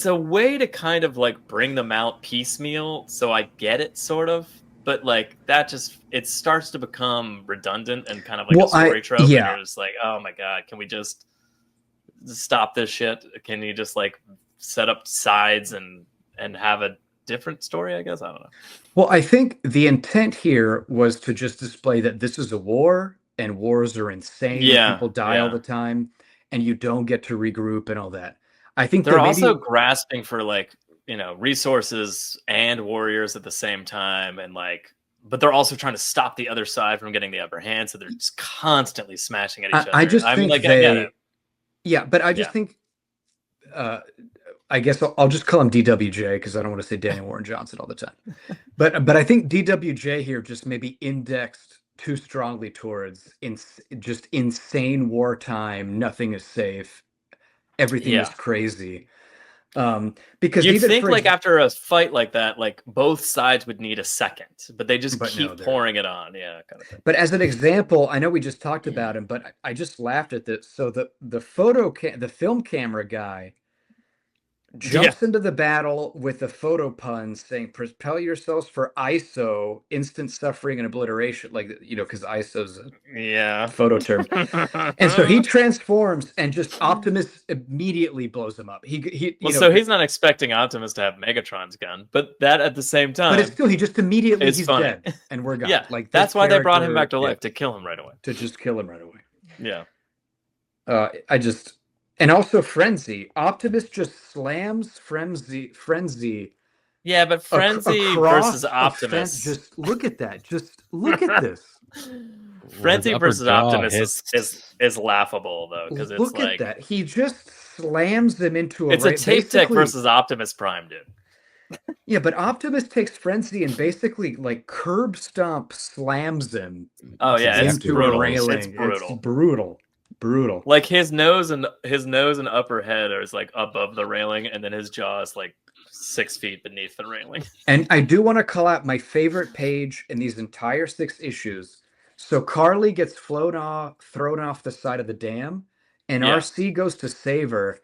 a way to kind of like bring them out piecemeal, so I get it sort of. But like that it starts to become redundant and kind of like a story trope. And you're just like, oh my god, can we just stop this shit? Can you just like set up sides and have a different story? I guess I don't know. Well, I think the intent here was to just display that this is a war, and wars are insane. People die all the time, and you don't get to regroup and all that. I think they're also grasping for like, resources and warriors at the same time, and like, but they're also trying to stop the other side from getting the upper hand, so they're just constantly smashing at each other. I get it. Yeah, but I just think, I guess I'll just call him DWJ because I don't want to say Daniel Warren Johnson all the time. But I think DWJ here just maybe indexed too strongly towards just insane wartime. Nothing is safe. Everything is crazy. Because you think like after a fight like that, like both sides would need a second, but they just keep pouring it on. Yeah, kind of thing. But as an example, I know we just talked about him, but I just laughed at this. So the film camera guy jumps into the battle with a photo pun saying, "Propel yourselves for ISO, instant suffering and obliteration." Like, because ISO's a photo term. And so he transforms, and just Optimus immediately blows him up. So he's not expecting Optimus to have Megatron's gun, but that at the same time. But it's still, he just immediately, he's dead, and we're gone. Yeah, like that's why they brought him back to life, to kill him right away. To just kill him right away. Yeah. And also Frenzy. Optimus just slams Frenzy. Yeah, but Frenzy versus Optimus. Just look at that. Just look at this. Frenzy versus Optimus is laughable though, because it's look at that. He just slams them into a. It's a tape deck versus Optimus Prime, dude. Yeah, but Optimus takes Frenzy and basically like curb stomp slams him. Oh yeah, it's brutal. It's brutal. Like his nose and upper head is like above the railing, and then his jaw is like 6 feet beneath the railing. And I do want to call out my favorite page in these entire 6 issues. So Carly gets thrown off the side of the dam, and RC goes to save her.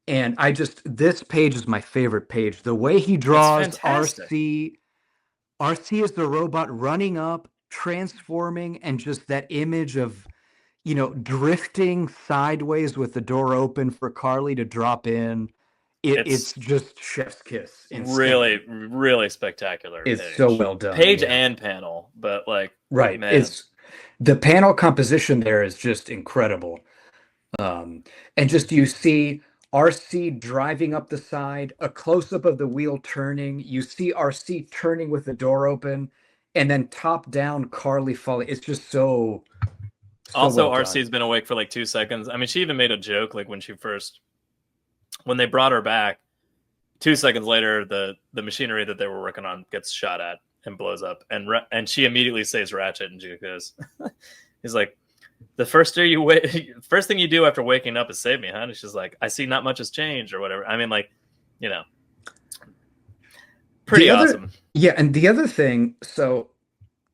And this page is my favorite page. The way he draws RC is the robot running up, transforming, and just that image of, drifting sideways with the door open for Carly to drop in. It's just chef's kiss. Really, really spectacular. It's so well done. Page and panel, but like, right. Man. It's the panel composition there is just incredible. And just you see RC driving up the side, a close-up of the wheel turning. You see RC turning with the door open, and then top down Carly falling. It's just so also, well RC's been awake for like 2 seconds. I mean, she even made a joke like when they brought her back, 2 seconds later, the machinery that they were working on gets shot at and blows up, and she immediately saves Ratchet, and she goes, he's like, the first thing you do after waking up is save me, huh? And she's like, I see not much has changed or whatever. I mean, like, pretty awesome. Yeah, and the other thing, so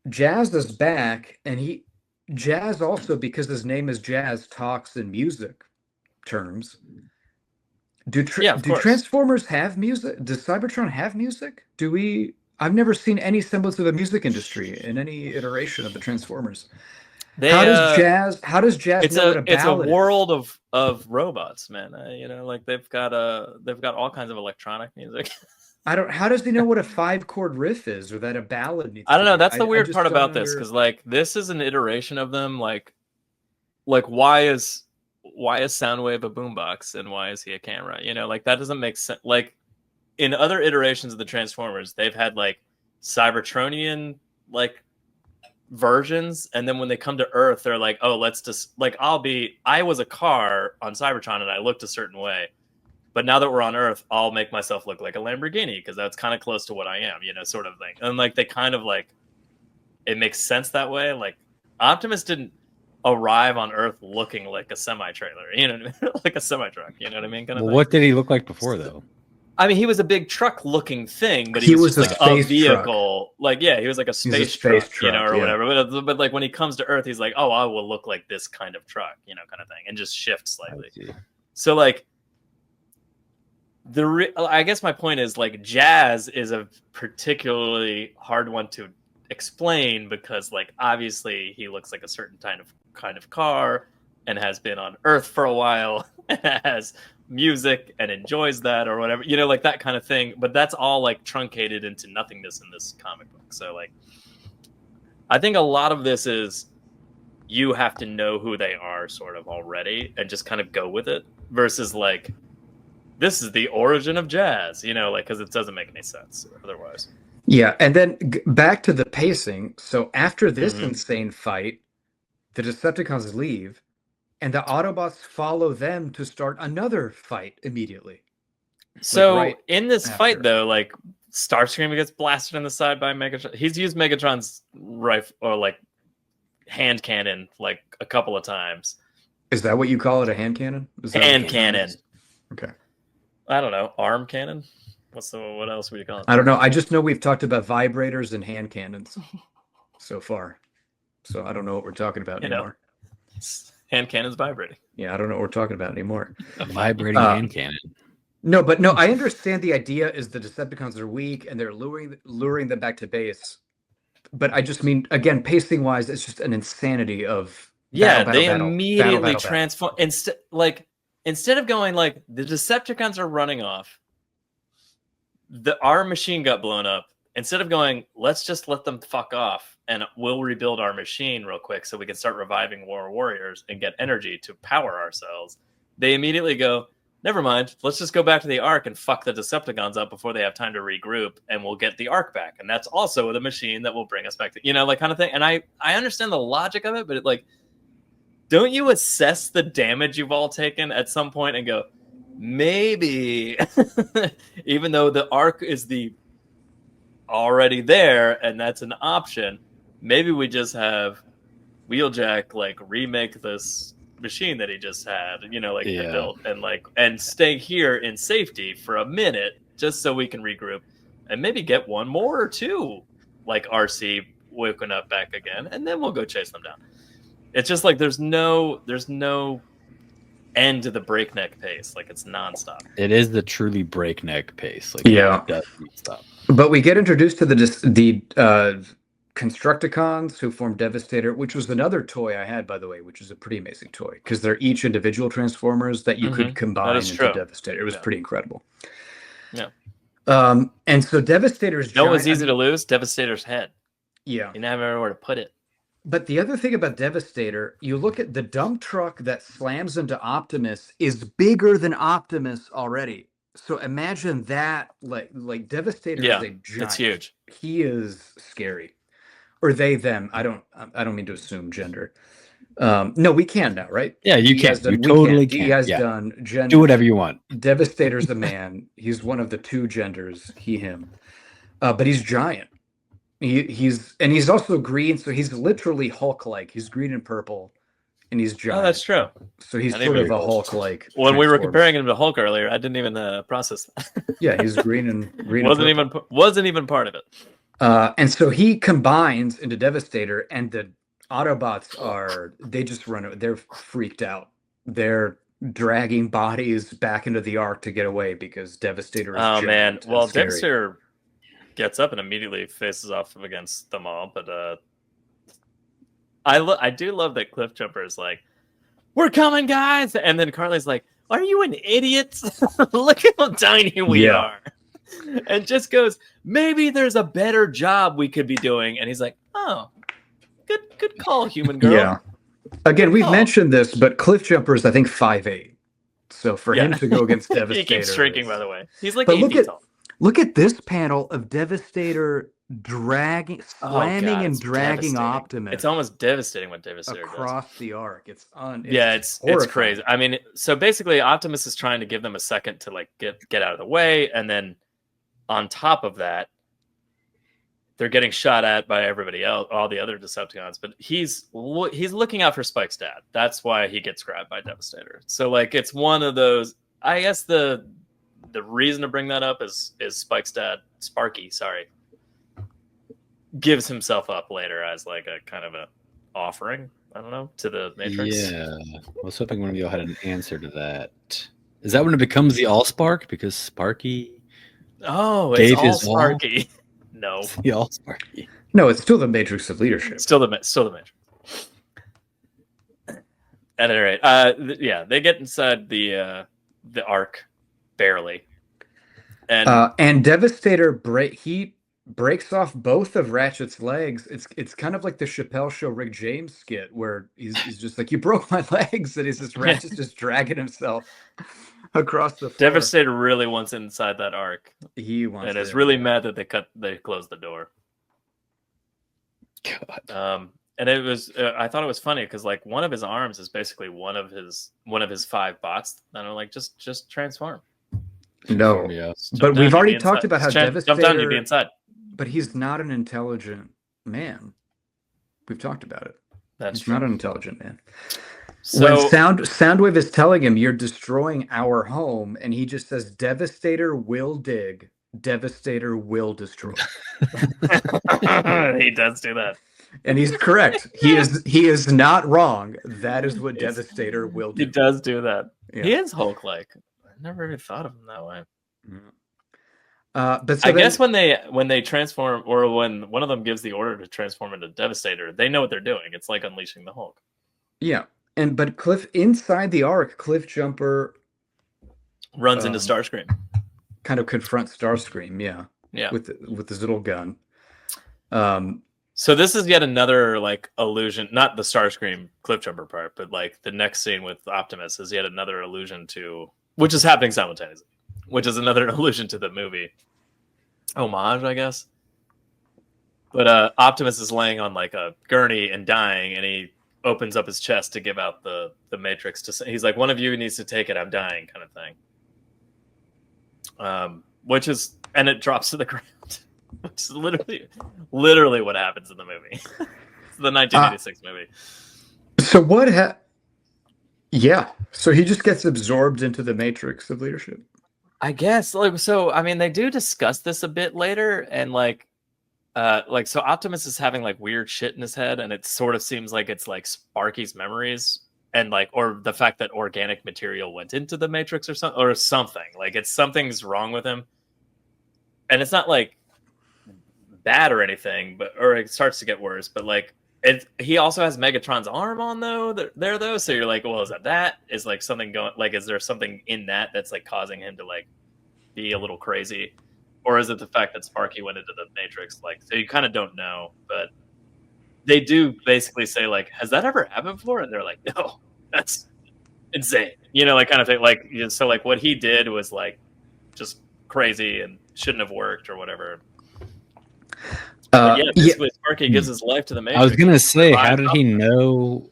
Jazz is back, and Jazz also, because his name is Jazz, talks in music terms. Do Transformers have music? Does Cybertron have music? I've never seen any semblance of a music industry in any iteration of the Transformers. How does Jazz know what a ballad It's a world of robots, man. Like they've got all kinds of electronic music. How does he know what a 5-chord riff is, or that a ballad needs? I don't know. That's the weird part about this, because like this is an iteration of them. Like why is Soundwave a boombox and why is he a camera? Like that doesn't make sense. Like in other iterations of the Transformers, they've had like Cybertronian like versions, and then when they come to Earth, they're like, oh, let's just like I was a car on Cybertron and I looked a certain way. But now that we're on Earth, I'll make myself look like a Lamborghini because that's kind of close to what I am, sort of thing. And like they kind of like, it makes sense that way. Like Optimus arrive on Earth looking like a semi-trailer, you know what I mean? Like a semi-truck, you know what I mean? Kind of Well, thing. what did he look like before, though? I mean, he was a big truck-looking thing, but he was just like a vehicle. Truck. Like, yeah, he was like a space truck, you know, or whatever. But like when he comes to Earth, he's like, oh, I will look like this kind of truck, you know, kind of thing, and just shift slightly. So like, I guess my point is like, Jazz is a particularly hard one to explain because like obviously he looks like a certain kind of car and has been on Earth for a while and has music and enjoys that or whatever, you know, like that kind of thing. But that's all like truncated into nothingness in this comic book. So like, I think a lot of this is you have to know who they are sort of already and just kind of go with it versus like, this is the origin of Jazz, you know, like, because it doesn't make any sense otherwise. Yeah, and then back to the pacing. So after this insane fight, the Decepticons leave, and the Autobots follow them to start another fight immediately. So like in this fight, though, like Starscream gets blasted in the side by Megatron. He's used Megatron's rifle or like hand cannon like a couple of times. Is that what you call it? A hand cannon? Hand cannon. Okay. I don't know. Arm cannon. What else would you call it? I don't know. I just know we've talked about vibrators and hand cannons so far. So I don't know what we're talking about anymore. Hand cannon's vibrating. Yeah, I don't know what we're talking about anymore. A vibrating hand cannon. No, I understand the idea is the Decepticons are weak and they're luring them back to base. But I just mean, again, pacing wise, it's just an insanity of they immediately transform. Instead of going like the Decepticons are running off, our machine got blown up. Instead of going, let's just let them fuck off and we'll rebuild our machine real quick so we can start reviving War Warriors and get energy to power ourselves, they immediately go, never mind, let's just go back to the Ark and fuck the Decepticons up before they have time to regroup and we'll get the Ark back. And that's also the machine that will bring us back to, you know, like kind of thing. And I understand the logic of it, but don't you assess the damage you've all taken at some point and go, maybe, even though the Ark is already there and that's an option, maybe we just have Wheeljack like remake this machine that he just had, you know, like built and stay here in safety for a minute just so we can regroup and maybe get one more or two like RC woken up back again and then we'll go chase them down. It's just like there's no end to the breakneck pace. Like it's nonstop. It is the truly breakneck pace. Like yeah, it doesn't stop. But we get introduced to the Constructicons who form Devastator, which was another toy I had, by the way, which is a pretty amazing toy because they're each individual Transformers that you could combine into Devastator. It was pretty incredible. Yeah. And so Devastator's no, it was easy to lose. Devastator's head. Yeah. You never know where to put it. But the other thing about Devastator, you look at the dump truck that slams into Optimus is bigger than Optimus already. So imagine that, like Devastator is a giant. It's huge. He is scary, or they, them. I don't mean to assume gender. No, we can now, right? Yeah, you can. You totally can. He has done gender. Do whatever you want. Devastator's a man. He's one of the two genders. He, him. But he's giant. He's also green, so he's literally Hulk-like. He's green and purple, and he's giant. Oh, that's true. So he's sort of a Hulk-like. When we were comparing him to Hulk earlier, I didn't even process that. Yeah, he's green and wasn't even part of it. And so he combines into Devastator, and the Autobots they're freaked out. They're dragging bodies back into the Ark to get away because Devastator is giant. Man. Well, Devastator gets up and immediately faces off against them all, but I do love that Cliffjumper is like, we're coming, guys, and then Carly's like, are you an idiot? Look at how tiny we are. And just goes, maybe there's a better job we could be doing. And he's like, oh, good call, human girl. Yeah. Again, we've mentioned this, but Cliffjumper is, I think, 5'8". So for him to go against Devastator, he keeps shrinking, by the way. He's like 8 feet tall. Look at this panel of Devastator slamming and dragging Optimus. It's almost devastating what Devastator does across the Ark. It's crazy. I mean, so basically, Optimus is trying to give them a second to like get out of the way, and then on top of that, they're getting shot at by everybody else, all the other Decepticons, but he's looking out for Spike's dad. That's why he gets grabbed by Devastator. So like it's one of those. I guess the reason to bring that up is Spike's dad, Sparky, gives himself up later as like a kind of a offering. I don't know, to the Matrix. Yeah, I was hoping one of you had an answer to that. Is that when it becomes the Allspark because Sparky? Oh, it's all Sparky. No, it's the Allsparky. No, it's still the Matrix of leadership. Still the Matrix. At any rate, yeah, they get inside the Ark barely, and Devastator breaks off both of Ratchet's legs. It's kind of like the Chappelle Show Rick James skit where he's just like, you broke my legs, and he's just Ratchet's just dragging himself across the floor. Devastator really wants inside that Ark. He wants, and is really mad that they closed the door. God. And it was I thought it was funny because like one of his arms is basically one of his 5 bots, and I'm like, just transform. No, Yeah. but we've already talked about how Devastator. Jump down, you be inside. But he's not an intelligent man. We've talked about it. That's He's true. not an intelligent man. So When Soundwave is telling him, you're destroying our home, and he just says, Devastator will dig, Devastator will destroy. he does do that. And he's correct. He is not wrong. That is what Devastator will do. He does do that. Yeah. He is Hulk-like. I never even thought of him that way. But so I guess when they transform, or when one of them gives the order to transform into Devastator, they know what they're doing. It's like unleashing the Hulk. Yeah, but inside the Ark, Cliffjumper runs into Starscream. Kind of confronts Starscream. Yeah, with his little gun. So this is yet another like allusion, not the Starscream Cliffjumper part, but like the next scene with Optimus is yet another allusion to, which is happening simultaneously, which is another allusion to the movie. Homage, I guess. But Optimus is laying on like a gurney and dying, and he opens up his chest to give out the Matrix. He's like, one of you needs to take it, I'm dying, kind of thing. Which is, and it drops to the ground. Which is literally what happens in the movie. It's the 1986 movie. So what yeah. So he just gets absorbed into the Matrix of leadership. I guess. Like, so I mean, they do discuss this a bit later, and so Optimus is having like weird shit in his head, and it sort of seems like it's like Sparky's memories, and like, or the fact that organic material went into the Matrix or something. Like something's wrong with him, and it's not like bad or anything, or it starts to get worse. But like, he also has Megatron's arm on though. So you're like, well, is that is like something going? Like, is there something in that's like causing him to like be a little crazy, or is it the fact that Sparky went into the Matrix? Like, so you kind of don't know, but they do basically say like, has that ever happened before? And they're like, no, that's insane. Like kind of thing. Like, so like what he did was like just crazy and shouldn't have worked or whatever. Basically, Sparky gives his life to the Matrix. I was gonna say, how did he know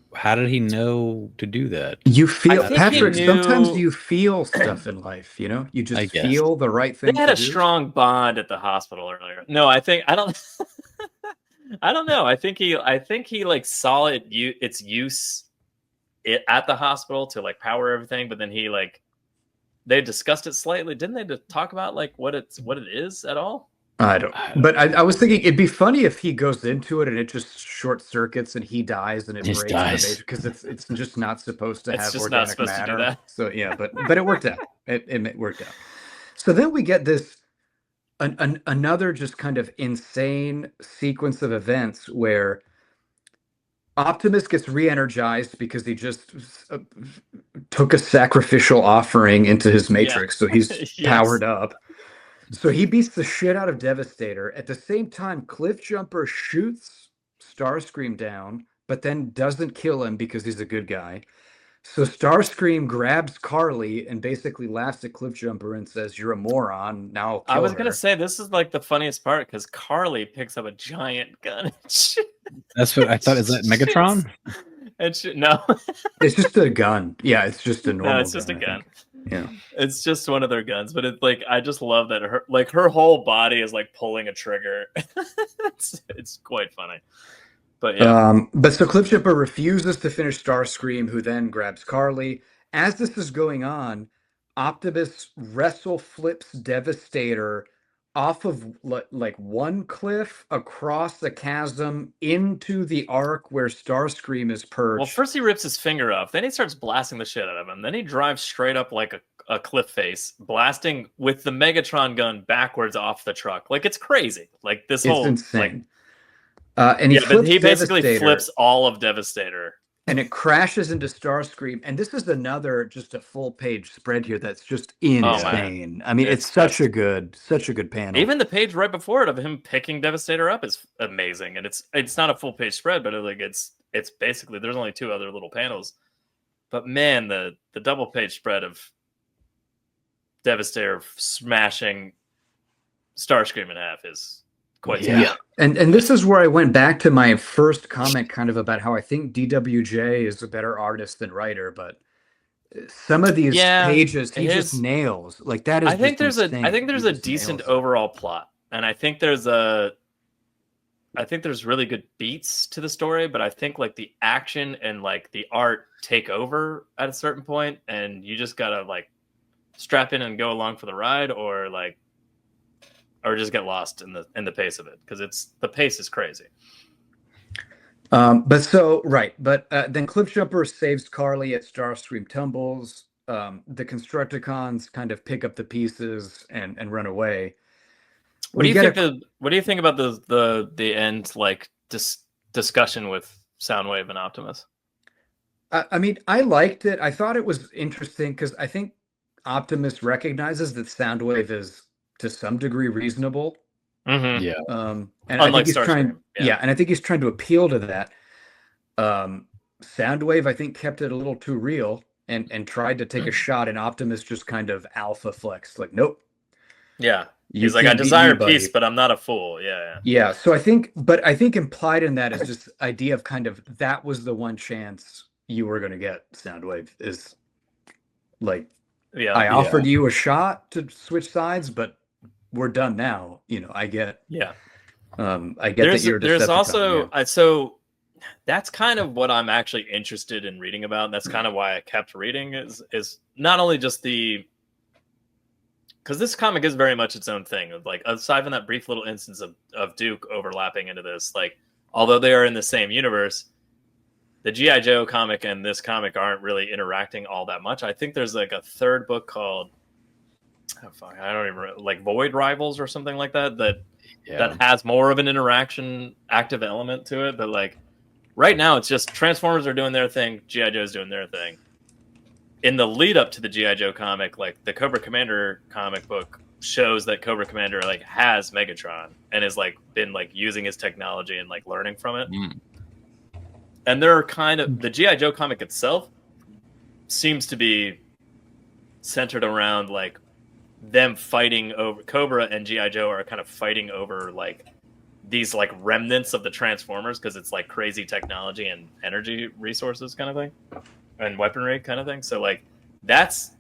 to do that? You feel, Patrick, sometimes you feel stuff in life, you just feel the right thing. They had a strong bond at the hospital earlier. No, I don't know. I think he like saw its use at the hospital to like power everything, but then they discussed it slightly. Didn't they talk about like what it is at all? I don't. But I was thinking it'd be funny if he goes into it and it just short circuits and he dies and it breaks the Matrix, because it's just not supposed to have organic matter. To do that. So yeah, but it worked out. It worked out. So then we get this another just kind of insane sequence of events where Optimus gets re-energized because he just took a sacrificial offering into his Matrix, so he's powered up. So he beats the shit out of Devastator. At the same time, Cliffjumper shoots Starscream down, but then doesn't kill him because he's a good guy. So Starscream grabs Carly and basically laughs at Cliffjumper and says, "You're a moron. Now I'll kill I was her." gonna say this is like the funniest part because Carly picks up a giant gun. That's what I thought. Is that Megatron? No, it's just a gun. Yeah, it's just a normal. No, it's just a gun. Yeah. It's just one of their guns, but it's like I just love that her whole body is like pulling a trigger. it's quite funny. But yeah. But so Cliffjumper refuses to finish Starscream, who then grabs Carly. As this is going on, Optimus wrestle flips Devastator off of like one cliff across the chasm into the arc where Starscream is perched. Well, first he rips his finger off, then he starts blasting the shit out of him. Then he drives straight up like a cliff face, blasting with the Megatron gun backwards off the truck. Like it's crazy. Like this whole insane. Like, and he basically flips all of Devastator. And it crashes into Starscream. And this is another just a full page spread here that's just insane. I mean, it's such a good panel. Even the page right before it of him picking Devastator up is amazing. And it's not a full page spread, but it's basically there's only 2 other little panels. But man, the double page spread of Devastator smashing Starscream in half is quite And this is where I went back to my first comment kind of about how I think DWJ is a better artist than writer, but some of these pages he just nails. Like that is I think there's a decent overall plot. And I think there's really good beats to the story, but I think like the action and like the art take over at a certain point, and you just gotta like strap in and go along for the ride, or just get lost in the pace of it, because the pace is crazy. But then Cliffjumper saves Carly at Starscream tumbles. The Constructicons kind of pick up the pieces and run away. What do you think about the end like discussion with Soundwave and Optimus? I mean, I liked it. I thought it was interesting because I think Optimus recognizes that Soundwave is to some degree reasonable. Mm-hmm. Yeah. And unlike Starscream. And I think he's trying to appeal to that. Soundwave, I think, kept it a little too real and tried to take a shot, and Optimus just kind of alpha flexed, like, nope. Yeah. He's like, I desire peace, but I'm not a fool. Yeah. Yeah. So I think implied in that is this idea of kind of that was the one chance you were going to get, Soundwave, is like, I offered you a shot to switch sides, but we're done now. I get. Yeah. I get that you're. There's also so that's kind of what I'm actually interested in reading about. That's kind of why I kept reading is not only just because this comic is very much its own thing. Like aside from that brief little instance of Duke overlapping into this, like although they are in the same universe, the G.I. Joe comic and this comic aren't really interacting all that much. I think there's like a third book called I don't even remember, like Void Rivals or something like that has more of an interaction active element to it. But like right now it's just Transformers are doing their thing, G.I. Joe's doing their thing. In the lead up to the G.I. Joe comic, like the Cobra Commander comic book shows that Cobra Commander like has Megatron and is like been like using his technology and like learning from it. And they're kind of the G.I. Joe comic itself seems to be centered around like them fighting over Cobra and G.I. Joe are kind of fighting over like these like remnants of the Transformers, because it's like crazy technology and energy resources kind of thing and weaponry kind of thing. So like that's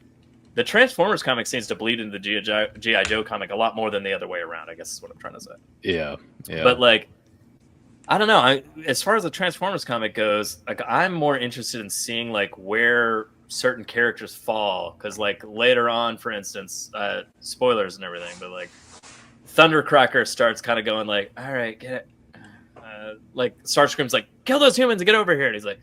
the Transformers comic seems to bleed into the G.I. Joe comic a lot more than the other way around, I guess is what I'm trying to say. Yeah. But like I don't know. As far as the Transformers comic goes, like I'm more interested in seeing like where certain characters fall, because like later on, for instance, spoilers and everything, but like Thundercracker starts kind of going like, "All right, get it." Like Starscream's like, "Kill those humans and get over here," and he's like,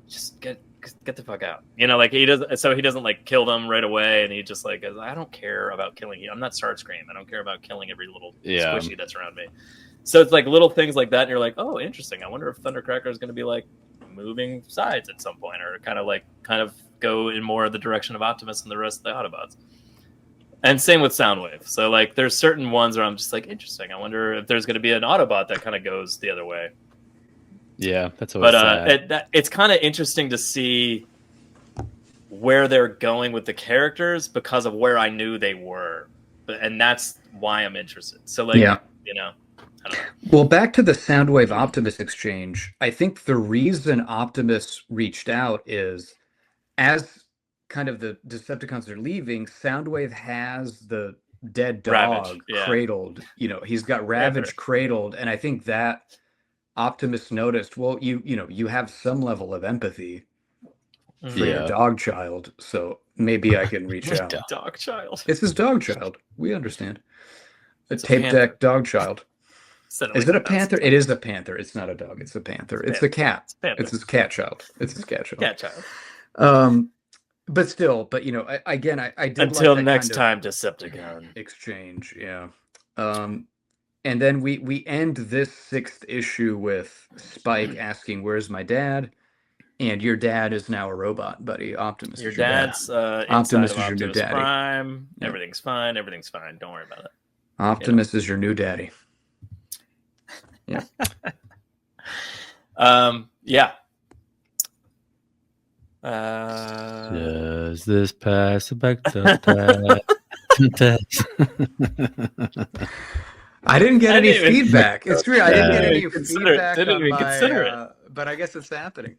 "Just get the fuck out." Like he doesn't like kill them right away, and he just like goes, "I don't care about killing you. I'm not Starscream. I don't care about killing every little squishy that's around me." So it's like little things like that, and you're like, oh, interesting. I wonder if Thundercracker is going to be like moving sides at some point, or kind of go in more of the direction of Optimus and the rest of the Autobots. And same with Soundwave. So like, there's certain ones where I'm just like, interesting. I wonder if there's going to be an Autobot that kind of goes the other way. Yeah, that's always sad. It's kind of interesting to see where they're going with the characters because of where I knew they were, and that's why I'm interested. So like, Well, back to the Soundwave Optimus exchange, I think the reason Optimus reached out is as kind of the Decepticons are leaving, Soundwave has the dead Ravage, dog yeah. cradled. He's got Ravage cradled, and I think that Optimus noticed. Well, you have some level of empathy for your dog child, so maybe I can reach out. Dog child. It's his dog child. We understand. A tape deck dog child. Is it a panther? It is a panther. It's not a dog. It's a panther. It's a cat. It's his cat child. It's his cat child. Cat child. But still, I did until like that next kind time, Decepticon exchange. Yeah. And then we end this 6th issue with Spike asking, "Where's my dad?" And your dad is now a robot, buddy. Optimus. Your dad's Optimus is your new daddy. Prime. Yep. Everything's fine. Everything's fine. Don't worry about it. Optimus is your new daddy. Yeah. Yeah. Does this pass back to test? I didn't get any feedback. It's true. I didn't get any feedback. Didn't even consider it. But I guess it's happening.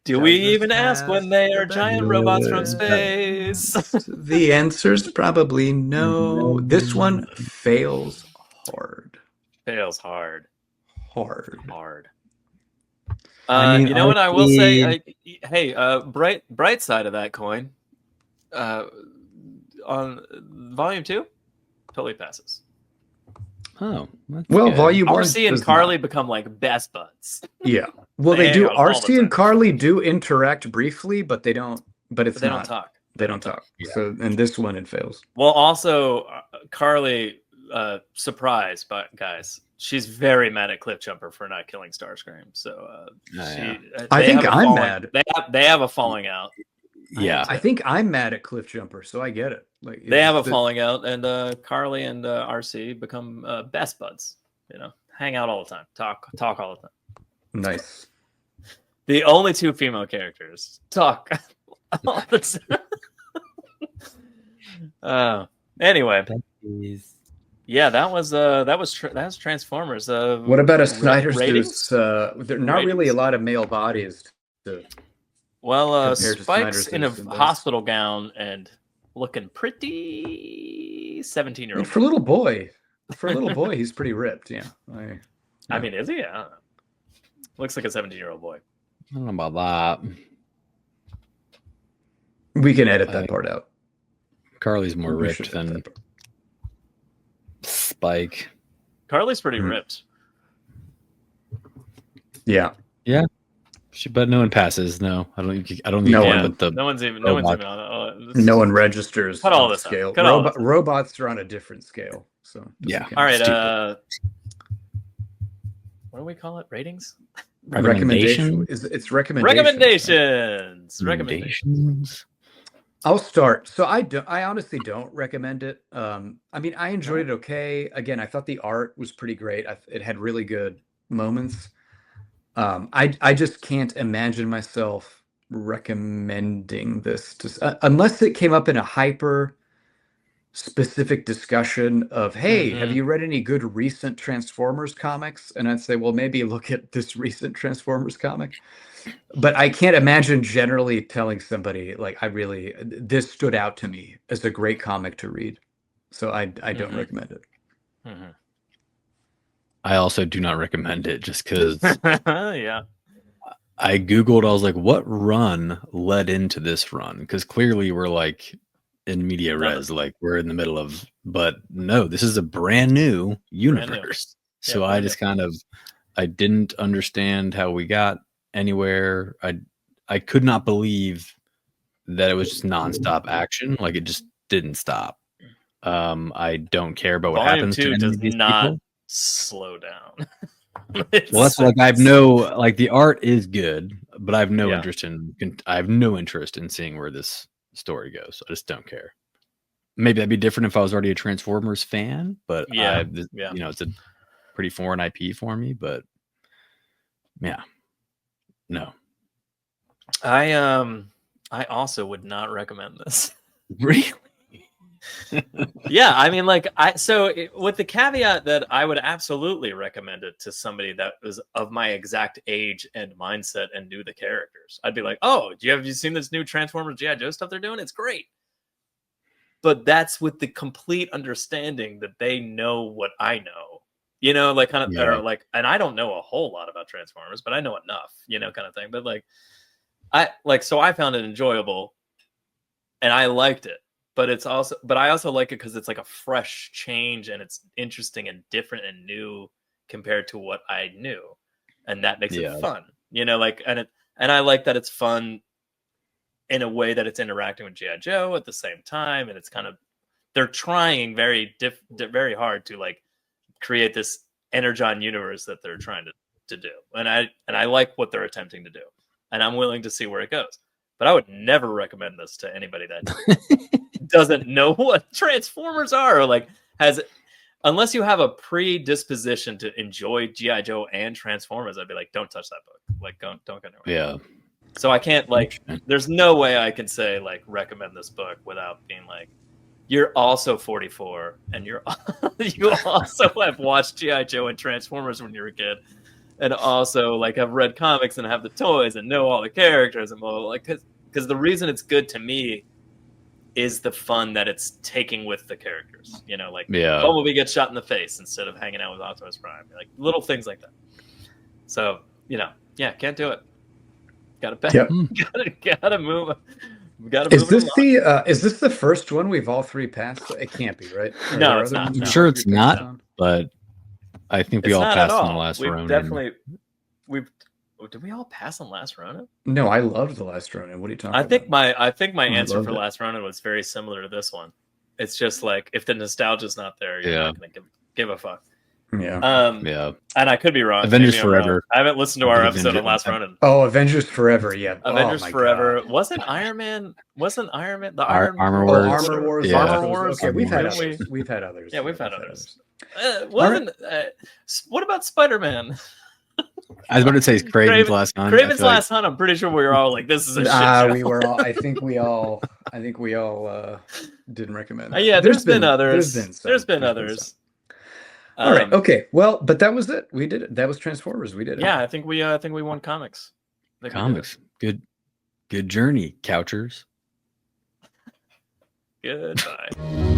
Do we even ask when they are giant robots from space? The answer's probably no. This one fails hard. Fails hard. Hard. You know what I will say? Bright side of that coin. On volume 2, totally passes. Oh, well, good. Volume 1 RC and Carly become like best buds. Yeah. Well, they do. RC and Carly do interact briefly, but they don't. But they don't talk. They don't talk. Yeah. So, in this one, it fails. Well, also, Carly, surprise, but guys, she's very mad at Cliffjumper for not killing Starscream. So, I think I'm mad. They have a falling out. Yeah, I think I'm mad at Cliffjumper, so I get it. Like they have a falling out, and Carly and RC become best buds. Hang out all the time, talk all the time. Nice. The only 2 female characters talk all the time. Anyway, yeah, that was Transformers. What about a Snyder's? There's not really a lot of male bodies. Well, Spike's in a hospital gown and looking pretty 17-year-old. For a little boy, he's pretty ripped. Yeah. I mean, is he? I don't know. Looks like a 17-year-old boy. I don't know about that. We can edit that part out. Carly's more ripped than Spike. Carly's pretty ripped. Yeah. Yeah. But no one passes. No, I don't. No one's even on. No one registers. Cut all this scale. Robots are on a different scale. So yeah. All right. What do we call it? Ratings? Recommendation. It's recommendations. Recommendations. I'll start. So I honestly don't recommend it. I mean, I enjoyed it. Okay. Again, I thought the art was pretty great. It had really good moments. I just can't imagine myself recommending this unless it came up in a hyper specific discussion of, hey, have you read any good recent Transformers comics? And I'd say, well, maybe look at this recent Transformers comic. But I can't imagine generally telling somebody like, this stood out to me as a great comic to read. So I don't recommend it. Mm-hmm. I also do not recommend it just because yeah. I Googled, I was like, what run led into this run? Because clearly we're like in media res, like we're in the middle of, but no, this is a brand new universe. So I just I didn't understand how we got anywhere. I could not believe that it was just nonstop action. Like it just didn't stop. I don't care about what happens to any of these people. Slow down. Well, that's like the art is good, but I have no interest in seeing where this story goes. I just don't care. Maybe that'd be different if I was already a Transformers fan, but it's a pretty foreign IP for me. But yeah, no. I also would not recommend this. Really? Yeah, I mean, like, with the caveat that I would absolutely recommend it to somebody that was of my exact age and mindset and knew the characters. I'd be like, oh, have you seen this new Transformers G.I. Joe stuff they're doing? It's great. But that's with the complete understanding that they know what I know, like kind of, or like, and I don't know a whole lot about Transformers, but I know enough, kind of thing. But so I found it enjoyable and I liked it, but I also like it because it's like a fresh change and it's interesting and different and new compared to what I knew. And that makes it fun, and I like that it's fun in a way that it's interacting with G.I. Joe at the same time, and it's kind of they're trying very hard to like create this Energon universe that they're trying to do, and I like what they're attempting to do, and I'm willing to see where it goes. But I would never recommend this to anybody that doesn't know what Transformers are, or like unless you have a predisposition to enjoy G.I. Joe and Transformers. I'd be like, don't touch that book. Like, don't go anywhere. Yeah. So I can't there's no way I can say like recommend this book without being like, you're also 44 and you also have watched G.I. Joe and Transformers when you were a kid, and also like have read comics and have the toys and know all the characters and blah, blah, blah. Like because the reason it's good to me is the fun that it's taking with the characters. Bumblebee gets shot in the face instead of hanging out with Optimus Prime, like little things like that. So can't do it. Gotta pay. Yep. Gotta move. Is this the first one we've all three passed? It can't be, right? No, it's not. I'm sure it's not, but I think we all passed on the last Ronin. Did we all pass on Last Ronin? No, I loved the Last Ronin. What are you talking about? I think my answer for Last Ronin was very similar to this one. It's just like if the nostalgia's not there, you're not gonna give a fuck. Yeah. And I could be wrong. Avengers Forever. I haven't listened to our episode on Last Ronin. Oh, Avengers Forever. Yeah. Avengers Forever. God. Wasn't Iron Man the Armor Wars? Armor Wars. Yeah. Armor Wars. Okay, we've had others. We've had others. Yeah, we've had others. What about Spider-Man? I was about to say Craven's Last Hunt. Craven's Last Hunt. I'm pretty sure we were all like, "This is a shit show." We were all. I think we all didn't recommend that. Yeah, there's been others. There's been others. All right. Okay. Well, but that was it. We did it. That was Transformers. We did it. Yeah, I think we won comics. Comics. Good journey, Couchers. Goodbye.